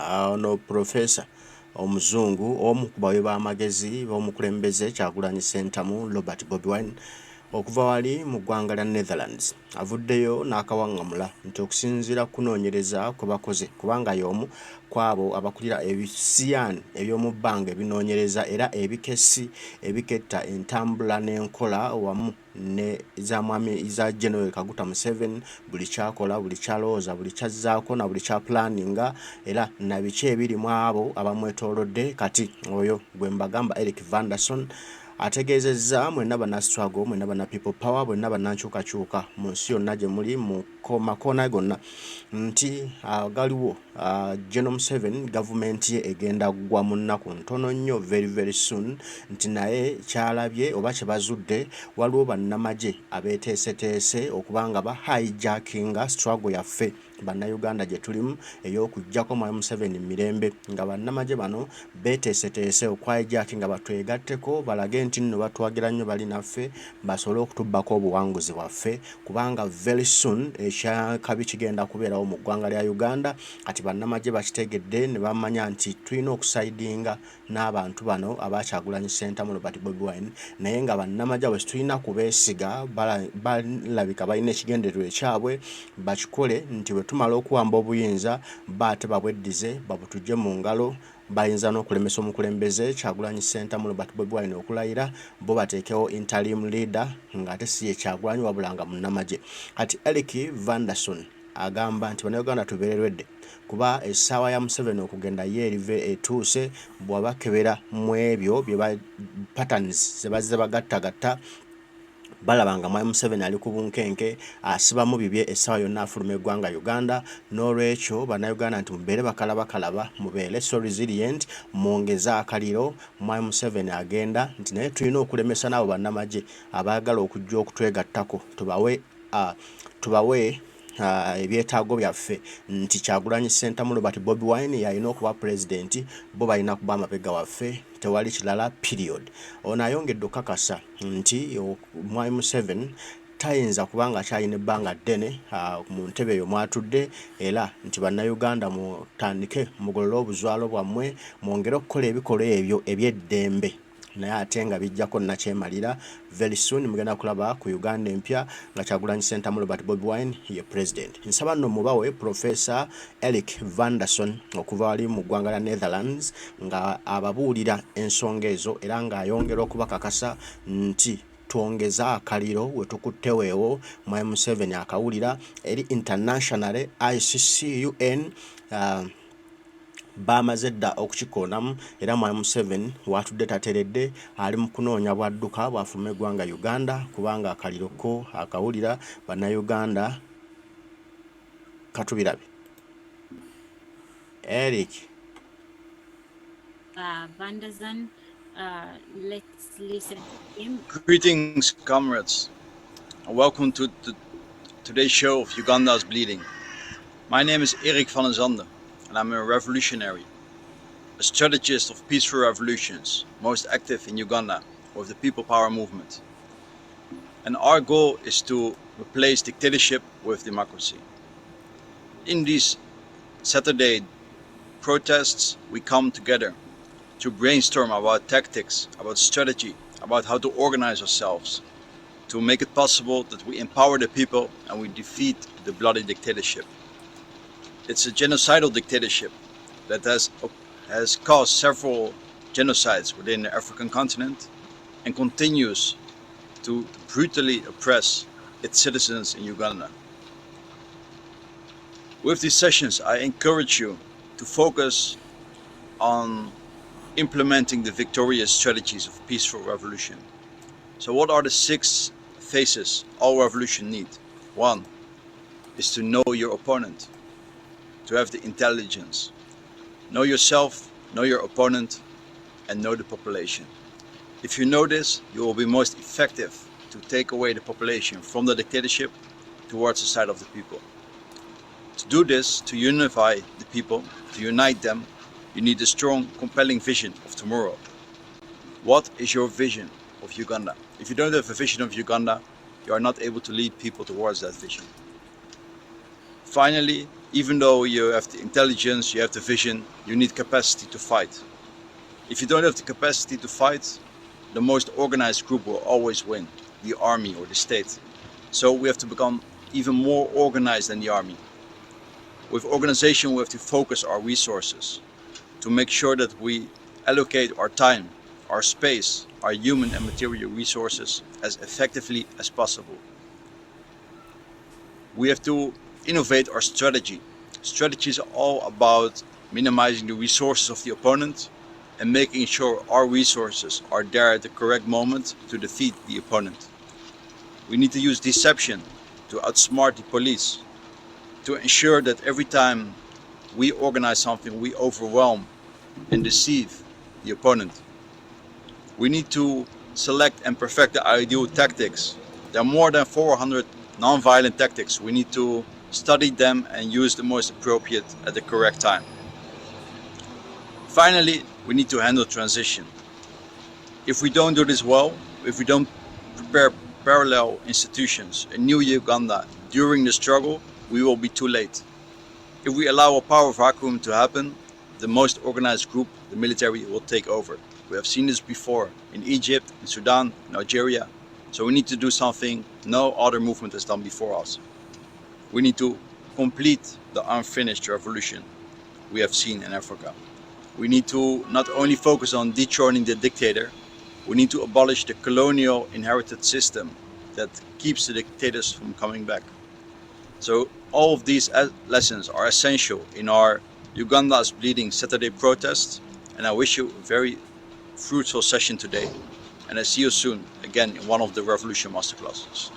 Wuuno Pulofesa omuzungu omu ku bawe b'amagezi b'omukulembeze Kyagulanyi Ssentamu Robert Bobi okuva wali mu ggwanga lya Netherlands avuddeyo n'akawaŋŋamula nti okusinziira kunoonyereza kwe bakoze kubanga y'omu kwabo abakulira ebisiyaani eby'omu bbanga ebinoonyereza era ebikessi ebiketta entambula n'enkola wamu ne za mwami za General Kaguta Museveni buli kyakola buli kyalowooza buli kyazzaako na buli kyaplaninga era na biki ebiri mu abo abamwetoolodde kati oyo gwe mbagamba Eric Vanderson ategeezezza mwenna bannastruggle mwenna banna people power mwenna bannankyukakyuka mu nsi yonna gye muli mu makoona gonna nti galiwo General Museveni gavumenti ye egenda kugwa mu nnaku ntono nnyo very soon nti naye kyalabye oba kye bazudde waliwo bannamagye abeeteeseteese okubanga ba hijackinga struggle yaffe bannayuganda gye tulimu ey'okuggyako mwami Museveni mirembe nga bannamagye bano beeteeseteese okwhijackinga batwegatteko balage nti nno batwagira nnyo bali naffe basobole okutubbako obuwanguzi bwaffe kubanga very soon ekyakabi kigenda kubeerawo mu ggwanga lya Uganda kati bannamagye bakitegedde ne bamanya nti tulina okusaidinga n'abantu bano abakyagulanyi Ssentamu Robert Bobi naye nga bannamagye bwe tulina kubeesiga balabika balina ekigendererwa ekyabwe bakikole nti bwe tumala okuwamba obuyinza baate babweddize babutujje mu ngalo bayinza n'okulemesa omukulembeze Kyagulanyi Ssentamu Robert Bobi okulayira bo bateekewo interim leader ng'ate si ye Kyagulanyi wabulanga munnamagye kati Eric Vanderson agamba nti bannayuganda tubeererwedde kuba essaawa ya Museveni okugenda ye erive etuuse bw'abakebera mu ebyo bye patterns ze bazze bagattagatta balabanga mwami Museveni ali ku bunkenke asibamu bibye essaawa yonna afuluma eggwanga Uganda n'olwekyo bannayuganda nti mubeere bakalaba mubeere so resilient mwongeze akaliro mwami Museveni agenda nti naye tulina okulemesa n'abo bannamagye abaagala okujja okutwegattako tubawe ebyetaago byaffe nti Kyagulanyi Ssentamu Robert Bobi yalina okuba pulezidenti bo balina kuba amabega waffe tewali kirala period ono ayongedde okukakasa nti mwami Museveni tayinza kubanga kyalina ebbanga ddene mu ntebe eyo mwatudde era nti bannayuganda mutandike mugolole obuzwalo bwammwe mwongere okukola ebikolwa ebyo eby'eddembe naye ate nga bijjako nakyemalira very soon mugenda kulaba ku Uganda empya nga Kyagulanyi Ssentamu Robert Bobi ye president nsaba nno mubawe Professor Eric Vanderson okuva wali mu ggwanga lya Netherlands nga ababuulira ensonga ezo era ng'ayongera okubakakasa nti twongeza akaliro we tukutteweewo mwami Museveni akawulira eri international ICC UN bamaze dda okukikoonamu era mwami Museveni watudde tateredde ali mu kunoonya bwadduka bwafuluma eggwanga Uganda kubanga akaliro ko akawulira bannayuganda katubirabe Eric Vanderson, let's listen to him. Greetings, comrades. Welcome to today's show of Uganda's Bleeding. My name is Erik van den Zande, and I'm a revolutionary, a strategist of peaceful revolutions, most active in Uganda with the People Power movement. And our goal is to replace dictatorship with democracy. In these Saturday protests, we come together to brainstorm about tactics, about strategy, about how to organize ourselves, to make it possible that we empower the people and we defeat the bloody dictatorship. It's a genocidal dictatorship that has caused several genocides within the African continent and continues to brutally oppress its citizens in Uganda. With these sessions, I encourage you to focus on implementing the victorious strategies of peaceful revolution. So what are the 6 phases all revolution need? 1 is to know your opponent, to have the intelligence. Know yourself, know your opponent, and know the population. If you know this, you will be most effective to take away the population from the dictatorship towards the side of the people. To do this, to unify the people, to unite them, you need a strong, compelling vision of tomorrow. What is your vision of Uganda? If you don't have a vision of Uganda, you are not able to lead people towards that vision. Finally, Even though you have the intelligence, you have the vision, you need capacity to fight. If you don't have the capacity to fight, the most organized group will always win, the army or the state. So we have to become even more organized than the army. With organization, we have to focus our resources to make sure that we allocate our time, our space, our human and material resources as effectively as possible. We have to innovate our strategy. Strategy is all about minimizing the resources of the opponent and making sure our resources are there at the correct moment to defeat the opponent. We need to use deception to outsmart the police, to ensure that every time we organize something, we overwhelm and deceive the opponent. We need to select and perfect the ideal tactics. There are more than 400 non-violent tactics. We need to study them and use the most appropriate at the correct time. Finally, we need to handle transition. If we don't do this well, if we don't prepare parallel institutions, a new Uganda during the struggle, we will be too late. If we allow a power vacuum to happen, the most organized group, the military, will take over. We have seen this before in Egypt, in Sudan, in Algeria. So we need to do something no other movement has done before us. We need to complete the unfinished revolution we have seen in Africa. We need to not only focus on dethroning the dictator, we need to abolish the colonial inherited system that keeps the dictators from coming back. So all of these lessons are essential in our Uganda is Bleeding Saturday protest, and I wish you a very fruitful session today, and I see you soon again in one of the Revolution Masterclasses.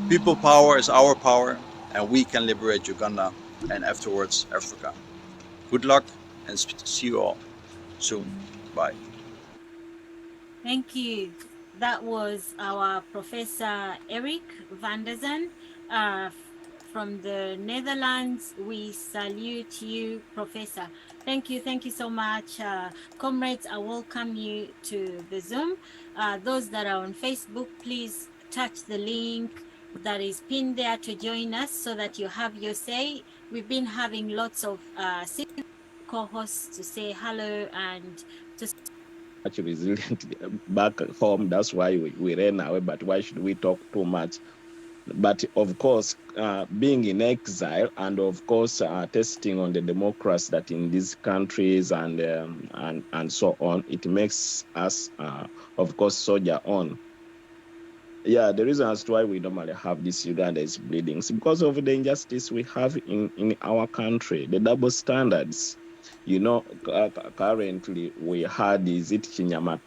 People power is our power, and we can liberate Uganda and afterwards Africa. Good luck and see you all soon. Bye. Thank you. That was our Professor Eric van der Zan from the Netherlands. We salute you, Professor. Thank you so much. Comrades, I welcome you to the Zoom. Those that are on Facebook, please touch the link that is pinned there to join us so that you have your say. We've been having lots of co-hosts to say hello and to actually resilient back home. That's why we ran away. But why should we talk too much? But of course, being in exile and of course testing on the democracy that in these countries and so on, it makes us, of course, soldier on. Yeah, the reason as to why we normally have this Uganda is bleeding is because of the injustice we have in our country, the double standards. You know, currently we had, is it Kinyamatama,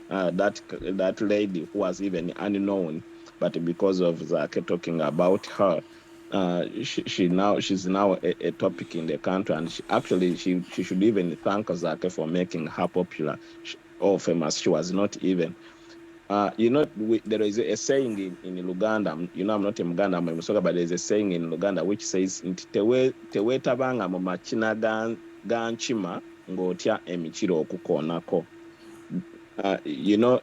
that lady who was even unknown, but because of Zake talking about her, she's now a topic in the country, and she should even thank Zake for making her popular or famous. She was not even. You know, there is a saying in Uganda, you know, I'm not in Uganda, I'm in Musoga, but there's a saying in Uganda which says, tewetabanga mu makina ganchima ng'otya emikiro okukoonako. You know,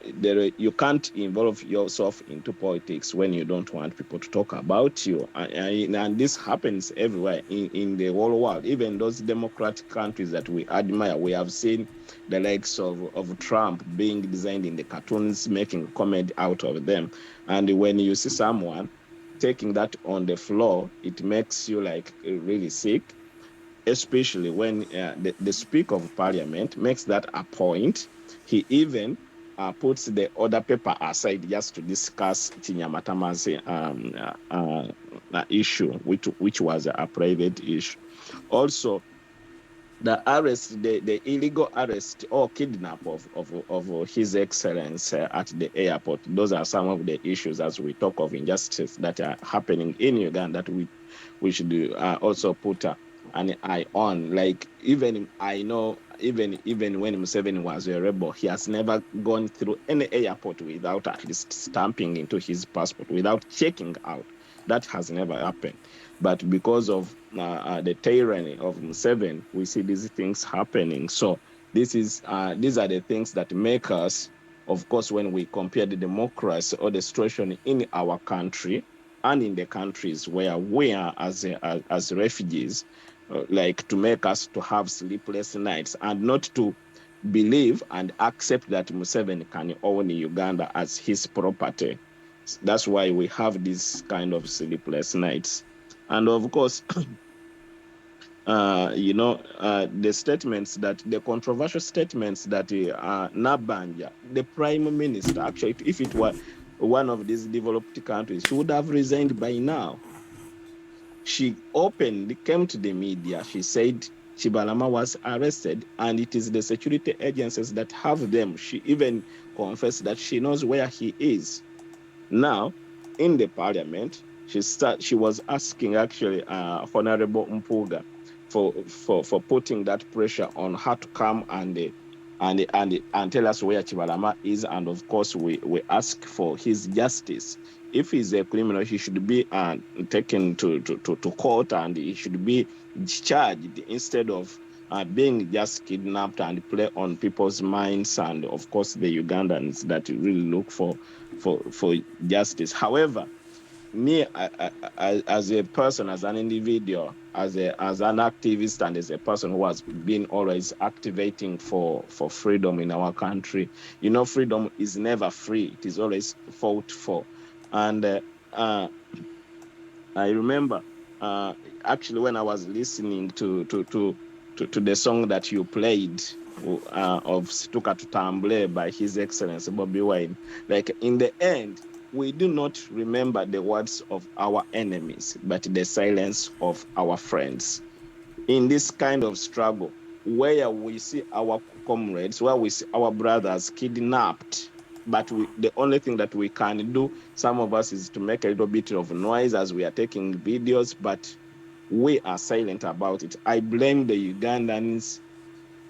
you can't involve yourself into politics when you don't want people to talk about you. And this happens everywhere in the whole world. Even those democratic countries that we admire, we have seen the likes of Trump being designed in the cartoons, making comedy out of them. And when you see someone taking that on the floor, it makes you like really sick, especially when the Speaker of Parliament makes that a point. He even puts the other paper aside just to discuss Kinyamatama's issue, which was a private issue. Also, the arrest, the illegal arrest or kidnap of His Excellency at the airport, those are some of the issues as we talk of injustice that are happening in Uganda that we should also put an eye on. Like, even I know, even when Museveni was a rebel, he has never gone through any airport without at least stamping into his passport, without checking out. That has never happened. But because of the tyranny of Museveni, we see these things happening. So these are the things that make us, of course, when we compare the democracy or the situation in our country, and in the countries where we are as refugees, like to make us to have sleepless nights and not to believe and accept that Museveni can own Uganda as his property. That's why we have these kind of sleepless nights. And of course, the statements the controversial statements that Nabanja, the prime minister, actually, if it were one of these developed countries, she would have resigned by now. She openly came to the media. She said Chibalama was arrested and it is the security agencies that have them. She even confessed that she knows where he is. Now, in the parliament, she was asking actually Honorable Mpuga for putting that pressure on her to come and tell us where Chibalama is, and of course we ask for his justice. If he's a criminal, he should be taken to court and he should be charged instead of being just kidnapped and play on people's minds, and of course the Ugandans that really look for justice. However, me as a person, as an individual, as an activist, and as a person who has been always activating for freedom in our country, freedom is never free. It is always fought for. And I remember actually when I was listening to the song that you played of Situka Tutambule by His Excellency Bobi Wine, like in the end, we do not remember the words of our enemies, but the silence of our friends. In this kind of struggle, where we see our comrades, where we see our brothers kidnapped, but the only thing that we can do, some of us, is to make a little bit of noise as we are taking videos, but we are silent about it. I blame the Ugandans,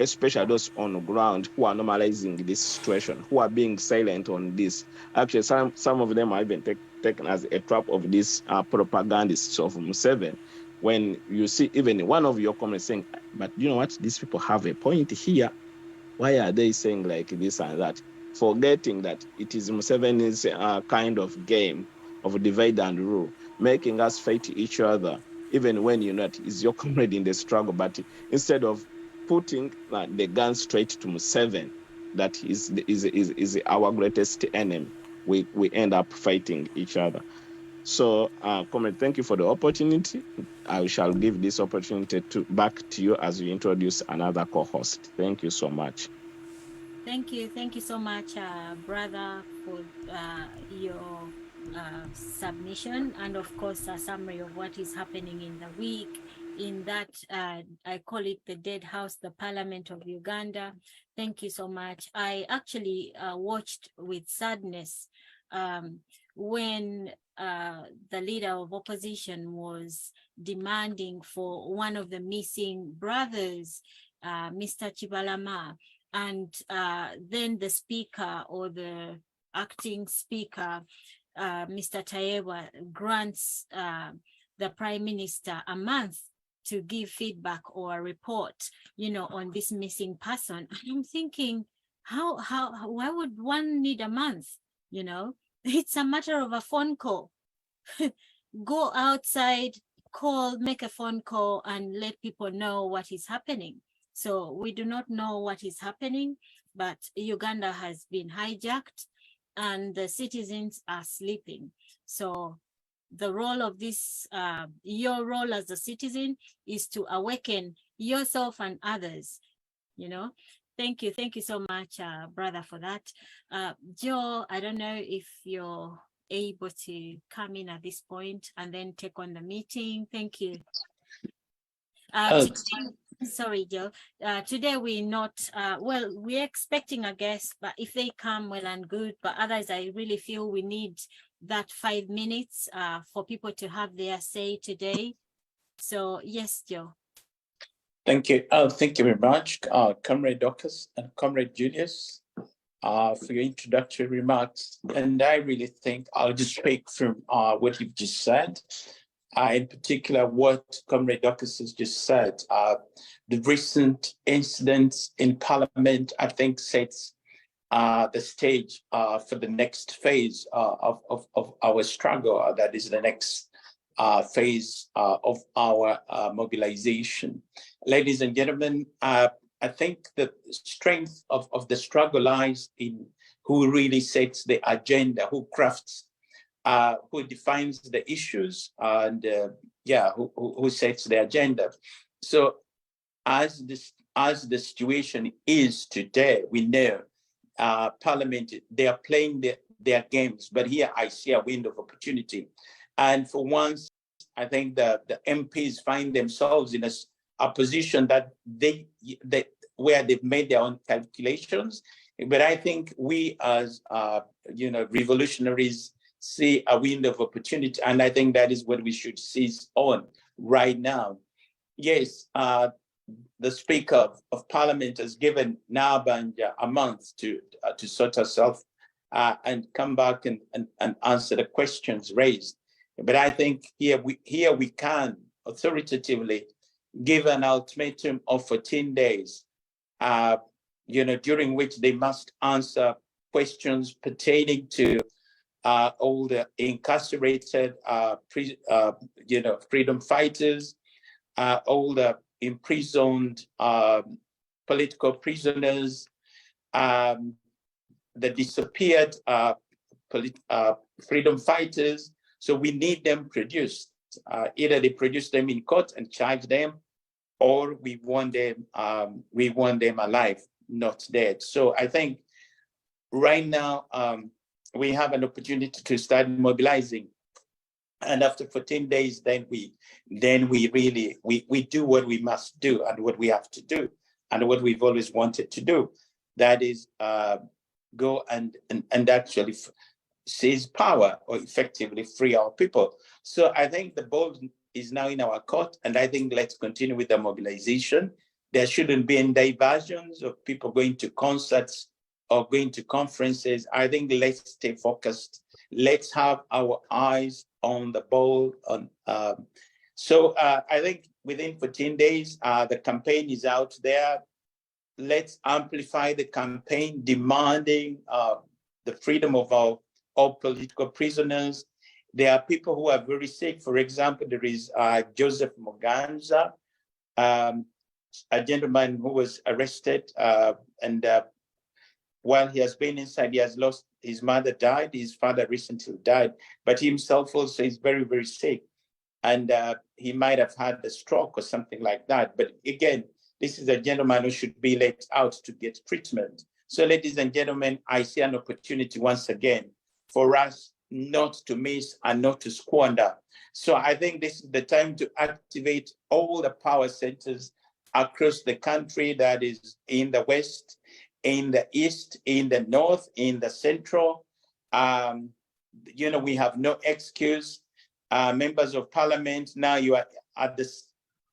especially those on the ground who are normalizing this situation, who are being silent on this. Actually, some of them are even taken as a trap of these propagandists of Museveni. When you see even one of your comments saying, but you know what, these people have a point here. Why are they saying like this and that? Forgetting that it is Museveni's kind of game of divide and rule, making us fight each other, even when you're not, is your comrade in the struggle. But instead of putting the gun straight to Museveni, that is our greatest enemy, we end up fighting each other. So, comrade, thank you for the opportunity. I shall give this opportunity back to you as you introduce another co-host. Thank you so much. Thank you so much, brother, for your submission, and of course a summary of what is happening in the week in that I call it the dead house, the Parliament of Uganda. Thank you so much. I actually watched with sadness when the leader of opposition was demanding for one of the missing brothers, Mr. Chibalama, and then the speaker or the acting speaker, Mr. Tayewa, grants the prime minister a month to give feedback or a report, on this missing person. And I'm thinking, why would one need a month? It's a matter of a phone call. Go outside, make a phone call and let people know what is happening. So we do not know what is happening, but Uganda has been hijacked and the citizens are sleeping. So the role of this, your role as a citizen, is to awaken yourself and others, Thank you so much, brother, for that. Joe, I don't know if you're able to come in at this point and then take on the meeting. Thank you. Sorry, Joe. Today we're not, we're expecting a guest, but if they come, well and good. But otherwise, I really feel we need that 5 minutes for people to have their say today. So, yes, Joe. Thank you. Thank you very much, Comrade Docus and Comrade Julius, for your introductory remarks. And I really think I'll just speak from what you've just said. In particular, what Comrade Docus has just said, the recent incidents in Parliament, I think, sets the stage for the next phase of our struggle. That is the next phase of our mobilization. Ladies and gentlemen, I think the strength of the struggle lies in who really sets the agenda, who crafts, who defines the issues, and who sets the agenda. So as the situation is today, we know Parliament, they are playing their games, but here I see a window of opportunity. And for once, I think the MPs find themselves in a position that where they've made their own calculations. But I think we as revolutionaries see a window of opportunity, and I think that is what we should seize on right now. Yes, the Speaker of Parliament has given Nabanja a month to sort herself and come back and answer the questions raised. But I think here we can authoritatively give an ultimatum of 14 days, during which they must answer questions pertaining to all the incarcerated, freedom fighters, all the imprisoned political prisoners, the disappeared freedom fighters. So we need them produced. Either they produce them in court and charge them, or we want them alive, not dead. So I think right now we have an opportunity to start mobilizing. And after 14 days, then we do what we must do and what we have to do and what we've always wanted to do. That is go and actually seize power or effectively free our people. So I think the ball is now in our court, and I think let's continue with the mobilization. There shouldn't be any diversions of people going to concerts or going to conferences. I think let's stay focused. Let's have our eyes on the ball. So I think within 14 days, the campaign is out there. Let's amplify the campaign demanding the freedom of all political prisoners. There are people who are very sick. For example, there is Joseph Muganza, a gentleman who was arrested and while he has been inside, he has lost, his mother died, his father recently died, but he himself also is very, very sick. And he might have had a stroke or something like that. But again, this is a gentleman who should be let out to get treatment. So ladies and gentlemen, I see an opportunity once again for us not to miss and not to squander. So I think this is the time to activate all the power centers across the country, that is in the West, in the East, in the North, in the Central. We have no excuse. Members of Parliament, now you are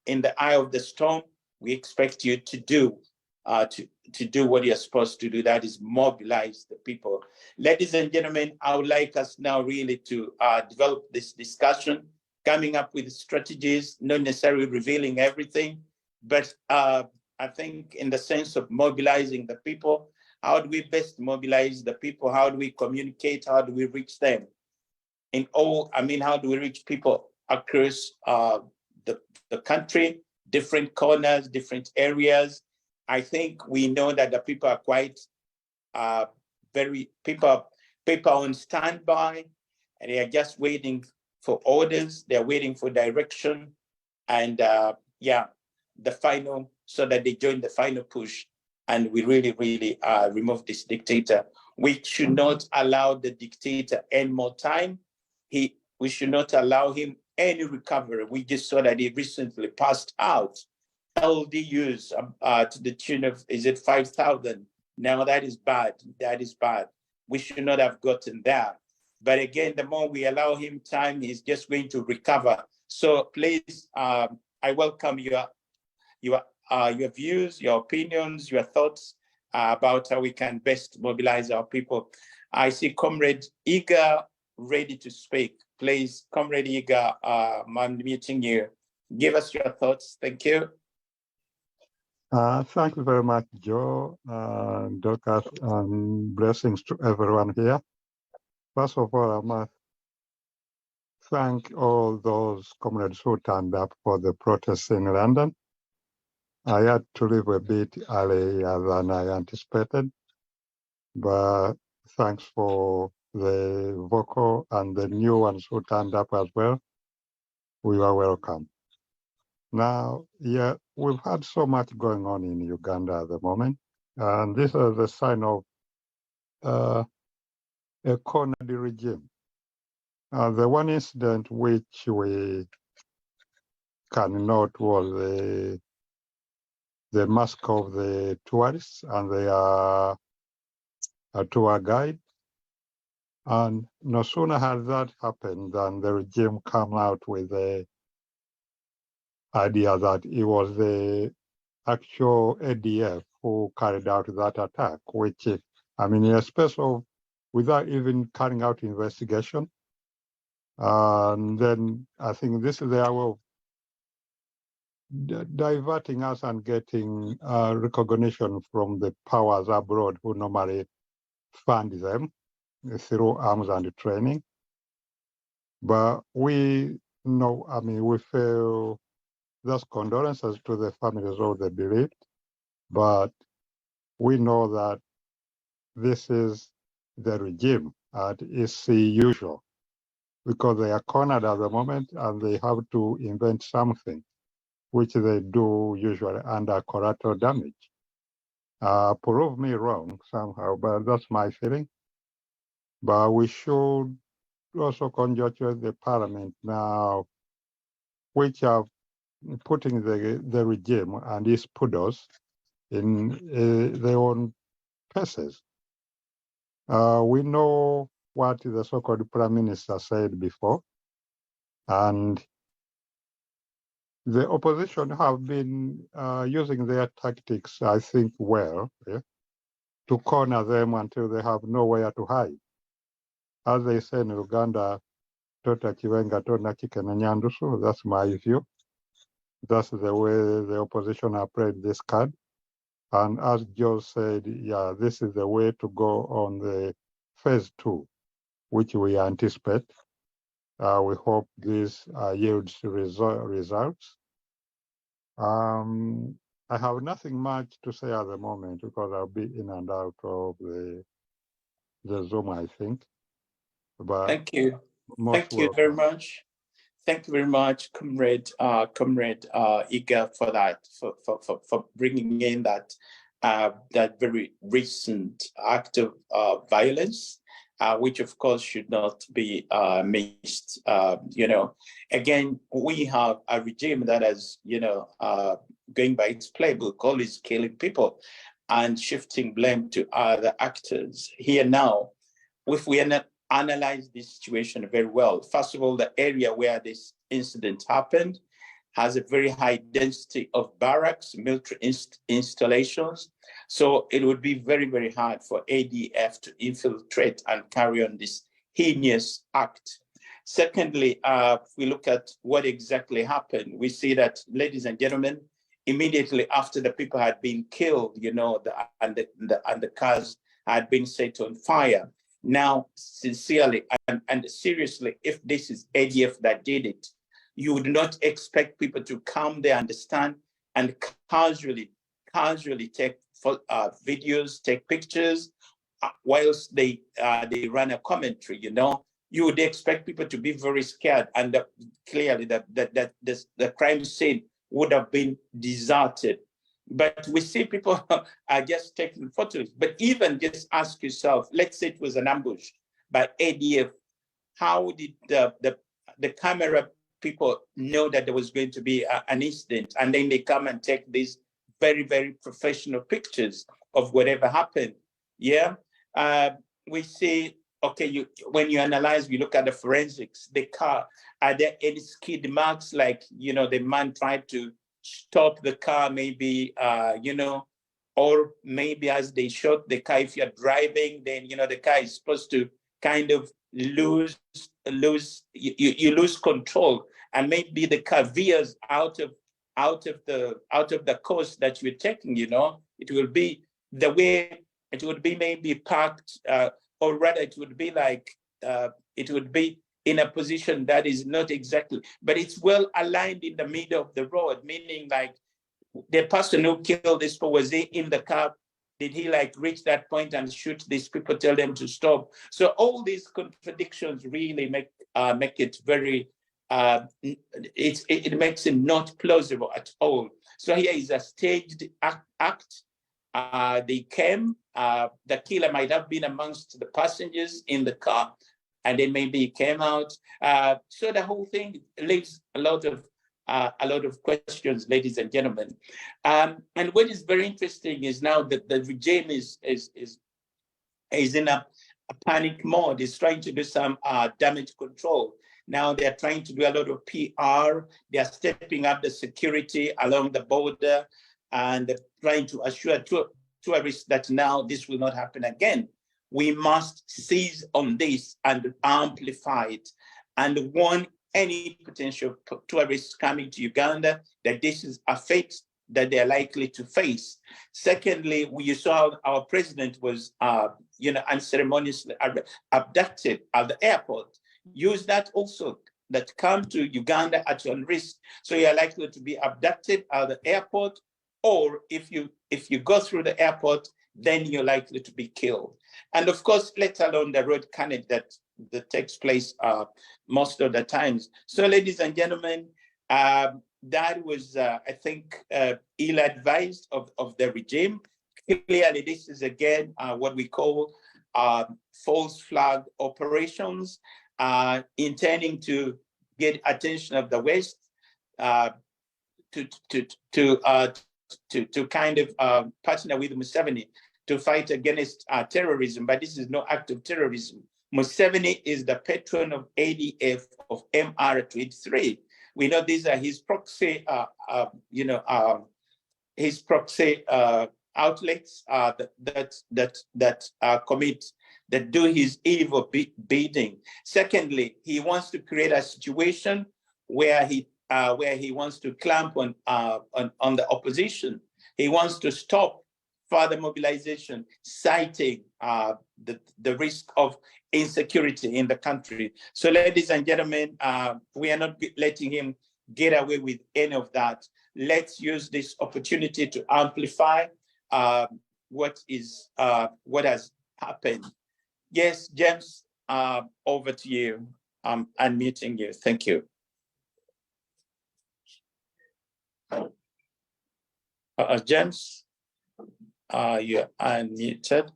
in the eye of the storm. We expect you to do what you're supposed to do, that is mobilize the people. Ladies and gentlemen, I would like us now really to develop this discussion, coming up with strategies, not necessarily revealing everything, but I think in the sense of mobilizing the people. How do we best mobilize the people? How do we communicate? How do we reach them? How do we reach people across the country, different corners, different areas? I think we know that the people are quite people on standby, and they are just waiting for orders. They're waiting for direction, and the final, so that they join the final push, and we really remove this dictator. We should not allow the dictator any more time. We should not allow him any recovery. We just saw that he recently passed out LDUs to the tune of, is it 5,000? Now that is bad. That is bad. We should not have gotten there. But again, the more we allow him time, he's just going to recover. So please, I welcome your views, your opinions, your thoughts about how we can best mobilize our people. I see Comrade Eager ready to speak. Please, Comrade Eager, I'm muting you. Give us your thoughts. Thank you. Thank you very much, Joe, Dorcas, and blessings to everyone here. First of all, I must thank all those comrades who turned up for the protests in London. I had to leave a bit earlier than I anticipated, but thanks for the vocal and the new ones who turned up as well. We were welcome. Now, yeah, we've had so much going on in Uganda at the moment, and this is a sign of a cornered regime. The one incident which we can note was the mask of the tourists and their tour guide. And no sooner had that happened than the regime came out with the idea that it was the actual ADF who carried out that attack, which, I mean, in a space of, without even carrying out investigation. And then I think this is their way of diverting us and getting recognition from the powers abroad who normally fund them through arms and training. But we know, I mean, we feel those condolences to the families of the bereaved, but we know that this is the regime at its usual, because they are cornered at the moment and they have to invent something, which they do usually under collateral damage. Prove me wrong somehow, but that's my feeling. But we should also congratulate the parliament now, which are putting the regime and its poodles in their own places. We know what the so-called prime minister said before, and the opposition have been using their tactics, I think, well, to corner them until they have nowhere to hide. As they say in Uganda, Tota Chiwenga Tona Chikena Nyandusu, that's my view. That's the way the opposition have played this card. And as Joe said, yeah, this is the way to go on the phase 2, which we anticipate. We hope this yields results. I have nothing much to say at the moment because I'll be in and out of the Zoom, I think. But thank you. Thank you very much. Thank you very much, Comrade Iga, for that, for bringing in that that very recent act of violence, which of course should not be missed. Again, we have a regime that is, going by its playbook, always killing people and shifting blame to other actors. Here now, if we are not analyze this situation very well. First of all, the area where this incident happened has a very high density of barracks, military installations. So it would be very, very hard for ADF to infiltrate and carry on this heinous act. Secondly, if we look at what exactly happened, we see that, ladies and gentlemen, immediately after the people had been killed, and the cars had been set on fire. Now, sincerely and seriously, if this is ADF that did it, you would not expect people to come there, understand, and casually take videos, take pictures, whilst they run a commentary. You would expect people to be very scared, and clearly the crime scene would have been deserted. But we see people are just taking photos. But even just ask yourself, let's say it was an ambush by ADF, how did the camera people know that there was going to be an incident? And then they come and take these very, very professional pictures of whatever happened. Yeah. We see, okay, when you analyze, we look at the forensics, the car, are there any skid marks, like, the man tried to stop the car, maybe, or maybe as they shot the car, if you're driving, then, the car is supposed to kind of lose control, and maybe the car veers out of out of the course that you're taking, you know, it will be the way it would be maybe parked, or rather it would be like, it would be in a position that is not exactly, but it's well aligned in the middle of the road, meaning like the person who killed this people, was he in the car? Did he like reach that point and shoot these people, tell them to stop? So all these contradictions really make it very, it makes it not plausible at all. So here is a staged act. They came, the killer might have been amongst the passengers in the car, and then maybe he came out. So the whole thing leaves a lot of questions, ladies and gentlemen. And what is very interesting is now that the regime is in a panic mode, is trying to do some damage control. Now they're trying to do a lot of PR. They're stepping up the security along the border and trying to assure tourists that now this will not happen again. We must seize on this and amplify it and warn any potential tourists coming to Uganda that this is a fate that they're likely to face. Secondly, you saw our president was, unceremoniously abducted at the airport. Use that also, that come to Uganda at your risk. So you're likely to be abducted at the airport, or if you go through the airport, then you're likely to be killed. And of course, let alone the road carnage that takes place most of the times. So ladies and gentlemen, that was, I think, ill-advised of the regime. Clearly, this is again what we call false flag operations, intending to get attention of the West, to kind of partner with Museveni to fight against terrorism. But this is no act of terrorism. Museveni is the patron of ADF, of MR23. We know these are his proxy, his proxy outlets that commit, that do his evil bidding. Secondly, he wants to create a situation where he wants to clamp on the opposition. He wants to stop further mobilization, citing the risk of insecurity in the country. So ladies and gentlemen, we are not letting him get away with any of that. Let's use this opportunity to amplify what has happened. Yes, James, over to you. I'm unmuting you. Thank you. James, you're unmuted.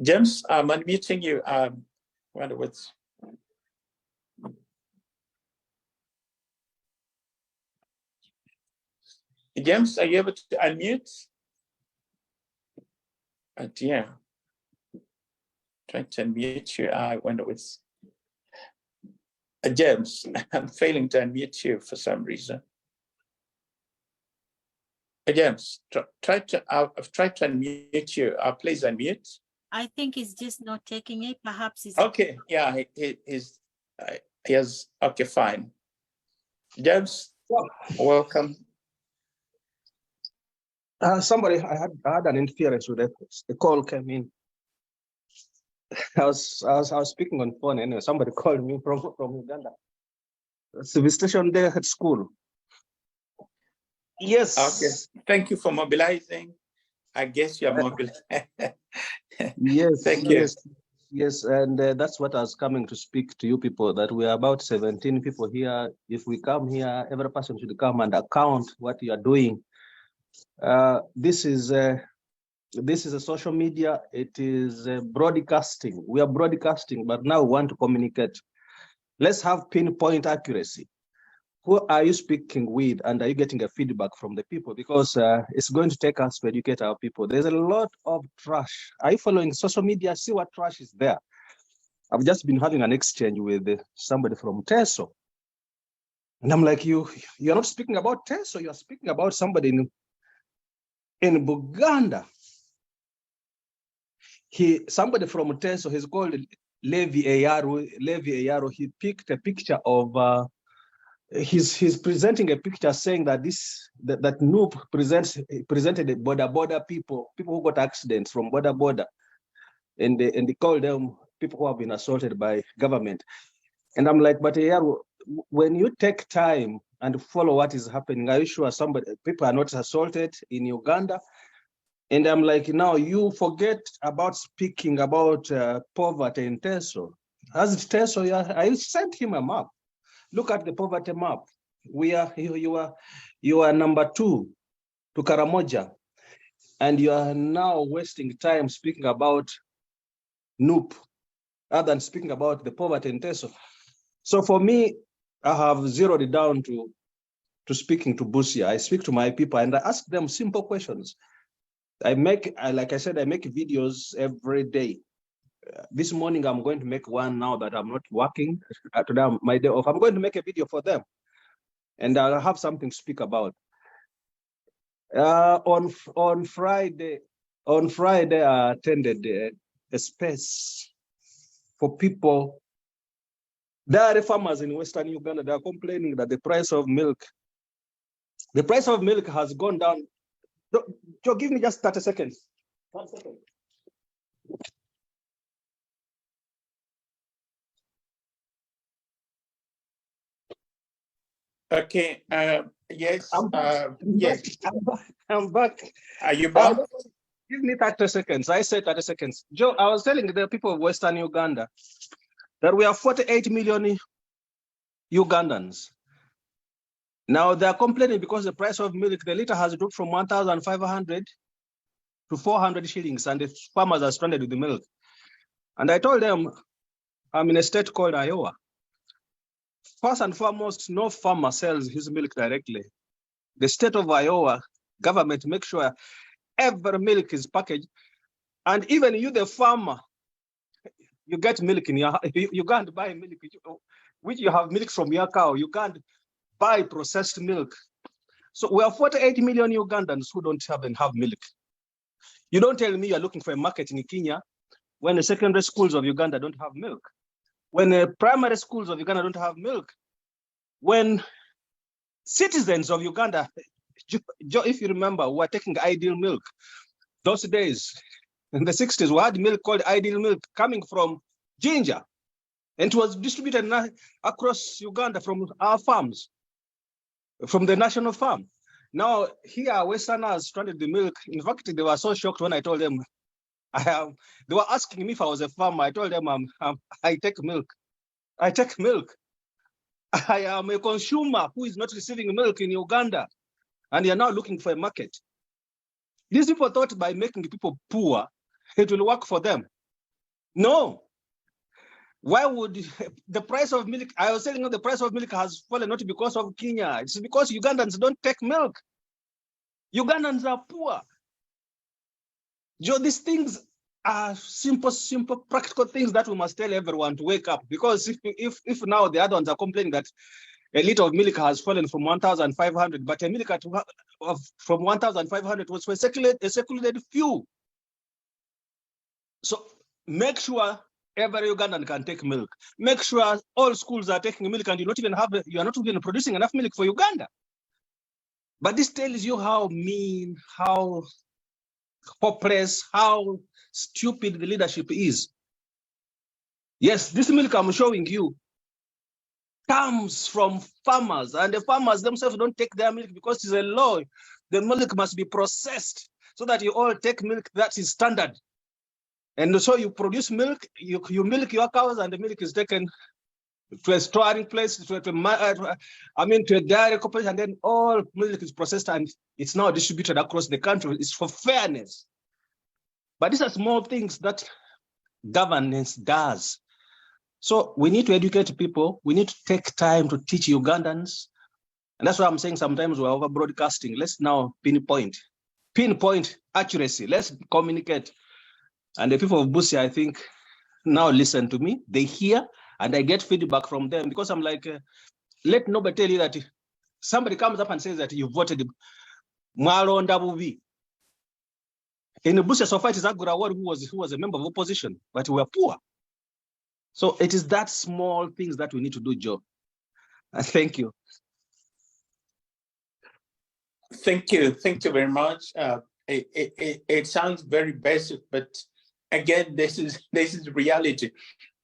James, I'm unmuting you. Wonder what's... James, are you able to unmute? Oh dear. Trying to unmute you. I wonder what's... James, I'm failing to unmute you for some reason. James, I've tried to unmute you. Please unmute. I think he's just not taking it. Perhaps he's... Okay, yeah, he has, okay, fine. James, welcome. Somebody, I had an interference with it. The call came in. I was speaking on phone anyway. Somebody called me from Uganda. Civil station there at school. Yes. Okay. Thank you for mobilizing. I guess you're mobilized. Yes. Thank you. Yes, and that's what I was coming to speak to you people, that we are about 17 people here. If we come here, every person should come and account what you are doing. This is a social media. It is broadcasting. We are broadcasting, but now we want to communicate. Let's have pinpoint accuracy. Who are you speaking with, and are you getting a feedback from the people? Because it's going to take us to educate our people. There's a lot of trash. Are you following social media? See what trash is there. I've just been having an exchange with somebody from Teso. And I'm like, you're not speaking about Teso, you're speaking about somebody in Buganda. Somebody from Teso, he's called Levi Eyaro, he picked a picture of, he's presenting a picture saying that that Noop presented the border people who got accidents from border, and they call them people who have been assaulted by government. And I'm like, but Eyaro, when you take time and follow what is happening, are you sure people are not assaulted in Uganda? And I'm like, now you forget about speaking about poverty in Teso. As Teso, I sent him a map. Look at the poverty map. You are number 2 to Karamoja, and you are now wasting time speaking about Noop, other than speaking about the poverty in Teso. So for me, I have zeroed it down to speaking to Busia. I speak to my people and I ask them simple questions. Like I said, I make videos every day. This morning, I'm going to make one now that I'm not working. Today, my day off. I'm going to make a video for them, and I'll have something to speak about. On Friday, I attended a space for people. There are farmers in Western Uganda. They are complaining that the price of milk has gone down. Joe, give me just 30 seconds. 1 second. Okay. Yes. Yes. I'm back. Are you back? Give me 30 seconds. I said 30 seconds. Joe, I was telling the people of Western Uganda that we have 48 million Ugandans. Now they're complaining because the price of milk, the liter has dropped from 1,500 to 400 shillings, and the farmers are stranded with the milk. And I told them, I'm in a state called Iowa. First and foremost, no farmer sells his milk directly. The state of Iowa government makes sure every milk is packaged, and even you, the farmer, you get milk in your, you can't buy milk, which you have milk from your cow. You can't buy processed milk. So we have 48 million Ugandans who don't have milk. You don't tell me you're looking for a market in Kenya when the secondary schools of Uganda don't have milk, when the primary schools of Uganda don't have milk, when citizens of Uganda, if you remember, were taking ideal milk. Those days, in the 60s, we had milk called ideal milk coming from Ginger, and it was distributed across Uganda from our farms, from the national farm. Now, here, Westerners stranded the milk. In fact, they were so shocked when I told them, they were asking me if I was a farmer. I told them, I take milk. I take milk. I am a consumer who is not receiving milk in Uganda, and you're now looking for a market. These people thought by making people poor, it will work for them. No. Why would the price of milk, I was telling you the price of milk has fallen not because of Kenya, it's because Ugandans don't take milk. Ugandans are poor. Joe, these things are simple, practical things that we must tell everyone to wake up. Because if now the other ones are complaining that a liter of milk has fallen from 1,500, but a milk from 1,500 was for a circulated few. So make sure every Ugandan can take milk. Make sure all schools are taking milk, and you are not even producing enough milk for Uganda. But this tells you how mean, how hopeless, how stupid the leadership is. Yes, this milk I'm showing you comes from farmers, and the farmers themselves don't take their milk because it's a law. The milk must be processed so that you all take milk that is standard. And so you produce milk, you milk your cows, and the milk is taken to a storing place, to a dairy corporation, and then all milk is processed and it's now distributed across the country. It's for fairness. But these are small things that governance does. So we need to educate people. We need to take time to teach Ugandans. And that's why I'm saying sometimes we're over broadcasting. Let's now pinpoint accuracy. Let's communicate. And the people of Busia, I think, now listen to me. They hear, and I get feedback from them, because I'm like, let nobody tell you that somebody comes up and says that you voted Mwalo Ndabuvi. In the Busia society, Zagura, who was a member of opposition, but we were poor. So it is that small things that we need to do, Joe. Thank you. Thank you very much. It sounds very basic, but again, this is reality.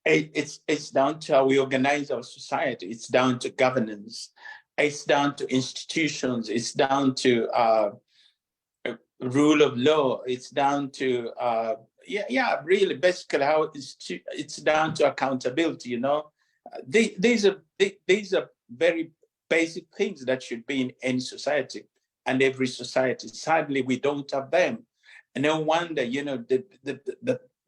It's down to how we organize our society. It's down to governance. It's down to institutions. It's down to rule of law. It's down to really basically how it's down to accountability. You know, these are very basic things that should be in any society and every society. Sadly, we don't have them, and no wonder, you know,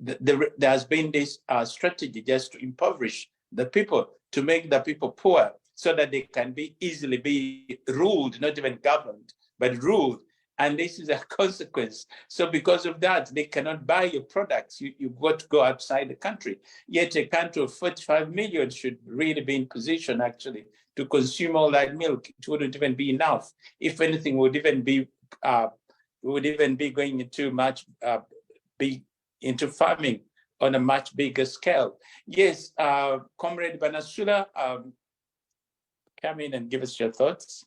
there has been this strategy just to impoverish the people, to make the people poor, so that they can be easily be ruled, not even governed, but ruled. And this is a consequence. So because of that, they cannot buy your products. You've got to go outside the country. Yet a country of 45 million should really be in position, actually, to consume all that milk. It wouldn't even be enough. If anything, would even be going into much big into farming on a much bigger scale. Yes, Comrade Banasula, come in and give us your thoughts.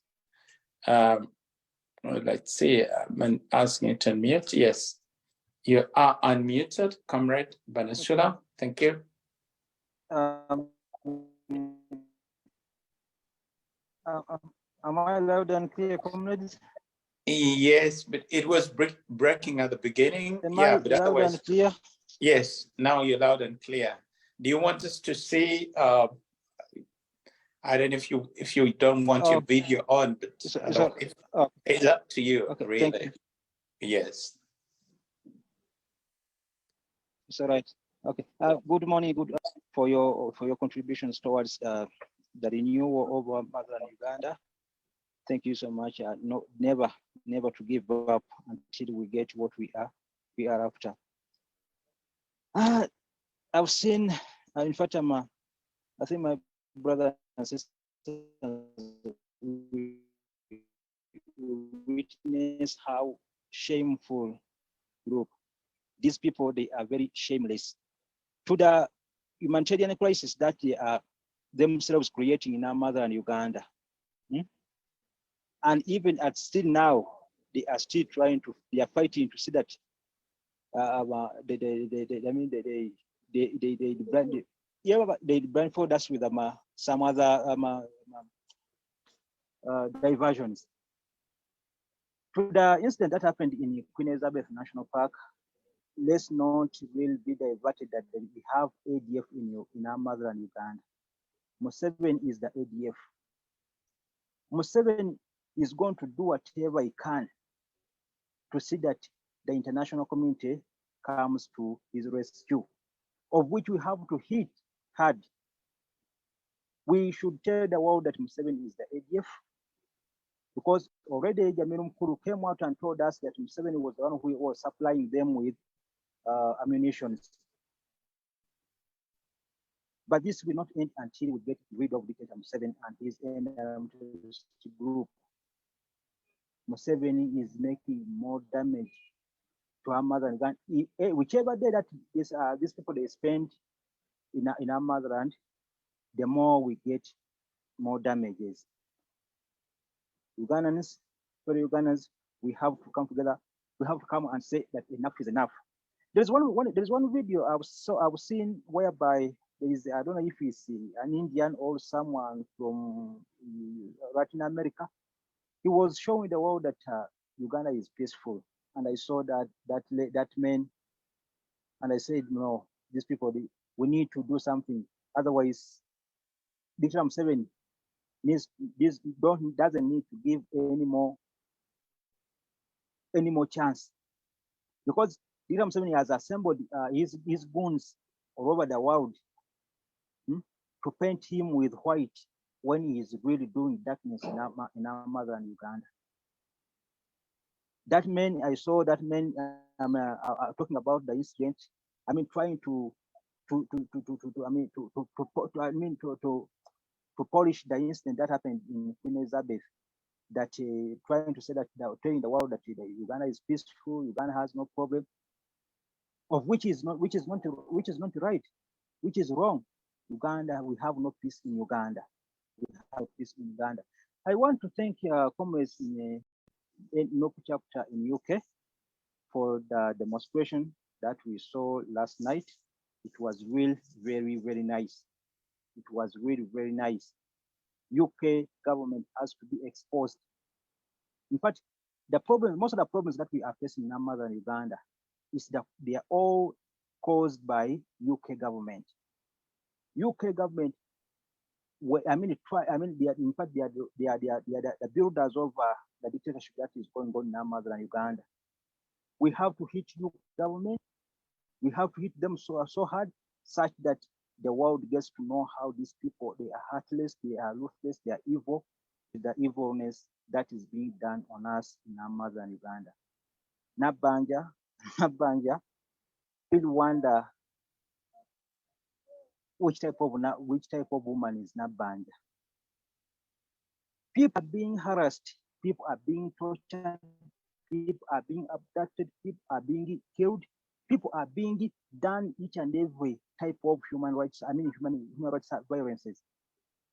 Let's see, I'm asking you to unmute. Yes, you are unmuted, Comrade Banasula. Thank you. Am I loud and clear, comrades? Yes, but it was breaking at the beginning. Am yeah, I but loud otherwise, and clear? yes, now you're loud and clear. Do you want us to see? I don't know if you don't want your video on, but it's up to you, okay, really. Thank you. Yes. It's all right. Okay. Good morning. Good for your contributions towards the renewal of Motherland Uganda. Thank you so much. Never to give up until we get what we are after. I've seen, in fact, I think my brother and sister witness how shameful group these people, they are very shameless to the humanitarian crisis that they are themselves creating in our motherland Uganda. And even at still now, they are still they are fighting to see that they blindfold us with some other diversions. To the incident that happened in Queen Elizabeth National Park, let's not really be diverted that we have ADF in our motherland Uganda. Museveni is the ADF. Museveni is going to do whatever he can to see that the international community comes to his rescue, of which we have to hit hard. We should tell the world that Museveni is the ADF, because already Jamil Mkulu came out and told us that Museveni was the one who was supplying them with ammunition. But this will not end until we get rid of dictator Museveni and his group. Museveni is making more damage to our motherland. Whichever day that these people they spend in our motherland, the more we get more damages. Ugandans, we have to come together. We have to come and say that enough is enough. There's one video I was seeing whereby there is, I don't know if it's an Indian or someone from Latin America. He was showing the world that Uganda is peaceful, and I saw that man, and I said, no, these people, we need to do something. Otherwise, Dictator Museveni doesn't need to give any more chance, because Dictator Museveni has assembled his goons all over the world to paint him with white when he is really doing darkness in our motherland Uganda. That man, I saw that man talking about the incident. I mean, trying to polish the incident that happened in Queen Elizabeth. That trying to say that telling the world that Uganda is peaceful, Uganda has no problem, of which is not right, which is wrong. Uganda, we have no peace in Uganda. We have peace in Uganda. I want to thank comrades in NOPU chapter in UK for the demonstration that we saw last night. It was really very, very nice. It was really very nice. UK government has to be exposed. In fact, most of the problems that we are facing in Mother and Uganda is that they are all caused by UK government. UK government, I mean, they are, in fact, they are the builders of the dictatorship that is going on in Mother and Uganda. We have to hit UK government. We have to hit them so hard, such that the world gets to know how these people, they are heartless, they are ruthless, they are evil, the evilness that is being done on us in our mother and Uganda. Nabanja, we wonder which type of woman is Nabanja. People are being harassed, people are being tortured, people are being abducted, people are being killed, people are being done each and every type of human rights violences.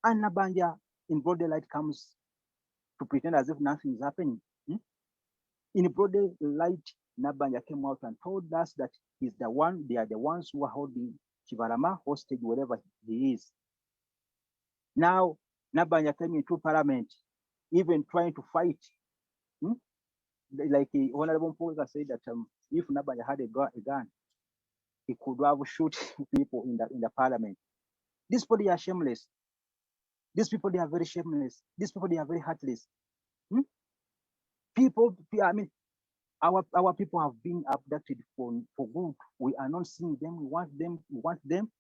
And Nabanja in broad daylight comes to pretend as if nothing is happening. In broad daylight, Nabanja came out and told us that he's the one, they are the ones who are holding Chivalama hostage wherever he is. Now, Nabanja came into parliament, even trying to fight. Like Honorable Mpoza said that if Nabanja had a gun, he could have shoot people in the parliament. These people, they are shameless. These people, they are very shameless. These people, they are very heartless. People, I mean, our people have been abducted for good. We are not seeing them. We want them.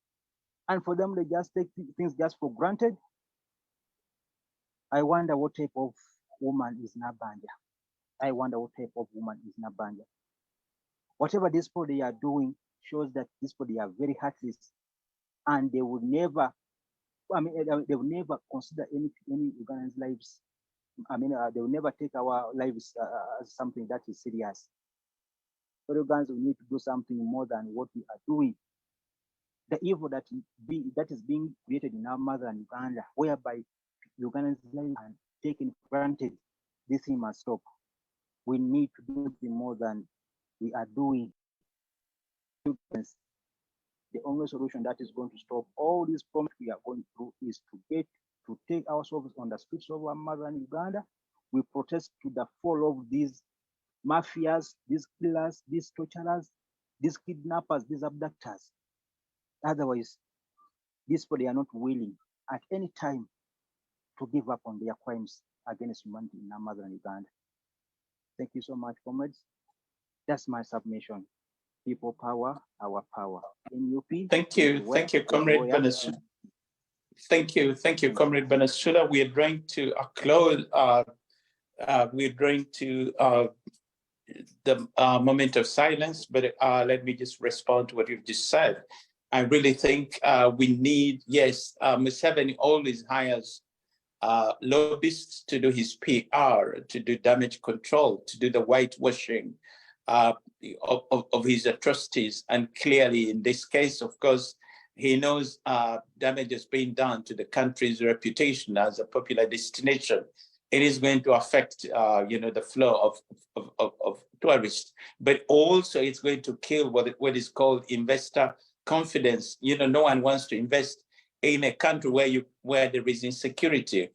And for them, they just take things just for granted. I wonder what type of woman is Nabanja. I wonder what type of woman is Nabanja. Whatever these people they are doing shows that these people they are very heartless, and they would never, they will never consider any Ugandan's lives. They will never take our lives as something that is serious. For Ugandans, we need to do something more than what we are doing. The evil that is being created in our mother and Uganda, whereby Ugandans' lives are taken for granted, this thing must stop. We need to do more than we are doing. The only solution that is going to stop all these problems we are going through is to take ourselves on the streets of our mother and Uganda. We protest to the fall of these mafias, these killers, these torturers, these kidnappers, these abductors. Otherwise, these people, they are not willing at any time to give up on their crimes against humanity in our mother and Uganda. Thank you so much, comrades. That's my submission. People power, our power. NUP. Thank you, Comrade Banasula. Thank you, Comrade Banasula. We are going to close. We're going to the moment of silence, but let me just respond to what you've just said. I really think we need, yes, Museveni always hires lobbyists to do his PR, to do damage control, to do the whitewashing of his atrocities. And clearly in this case, of course, he knows damage is being done to the country's reputation as a popular destination. It is going to affect, the flow of tourists, but also it's going to kill what is called investor confidence. No one wants to invest in a country where there is insecurity,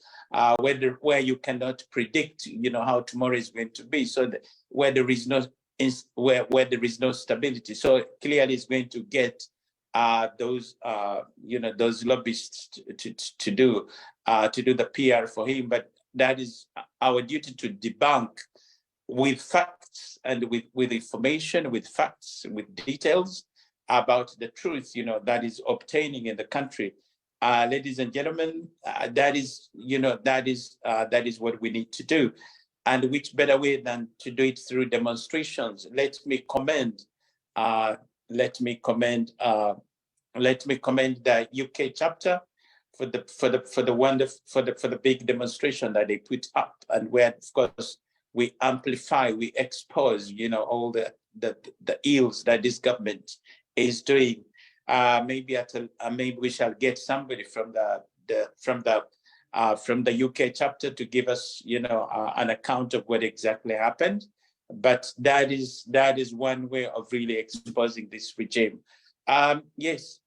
where you cannot predict, how tomorrow is going to be. So where there is no stability. So clearly, it's going to get those lobbyists to do the PR for him. But that is our duty to debunk with facts and with information, with facts, with details about the truth, that is obtaining in the country. Ladies and gentlemen, that is what we need to do. And which better way than to do it through demonstrations? Let me commend the UK chapter for the big demonstration that they put up, and where, of course, we amplify, we expose, all the ills that this government is doing. maybe maybe we shall get somebody from the UK chapter to give us, an account of what exactly happened. But that is one way of really exposing this regime. Yes,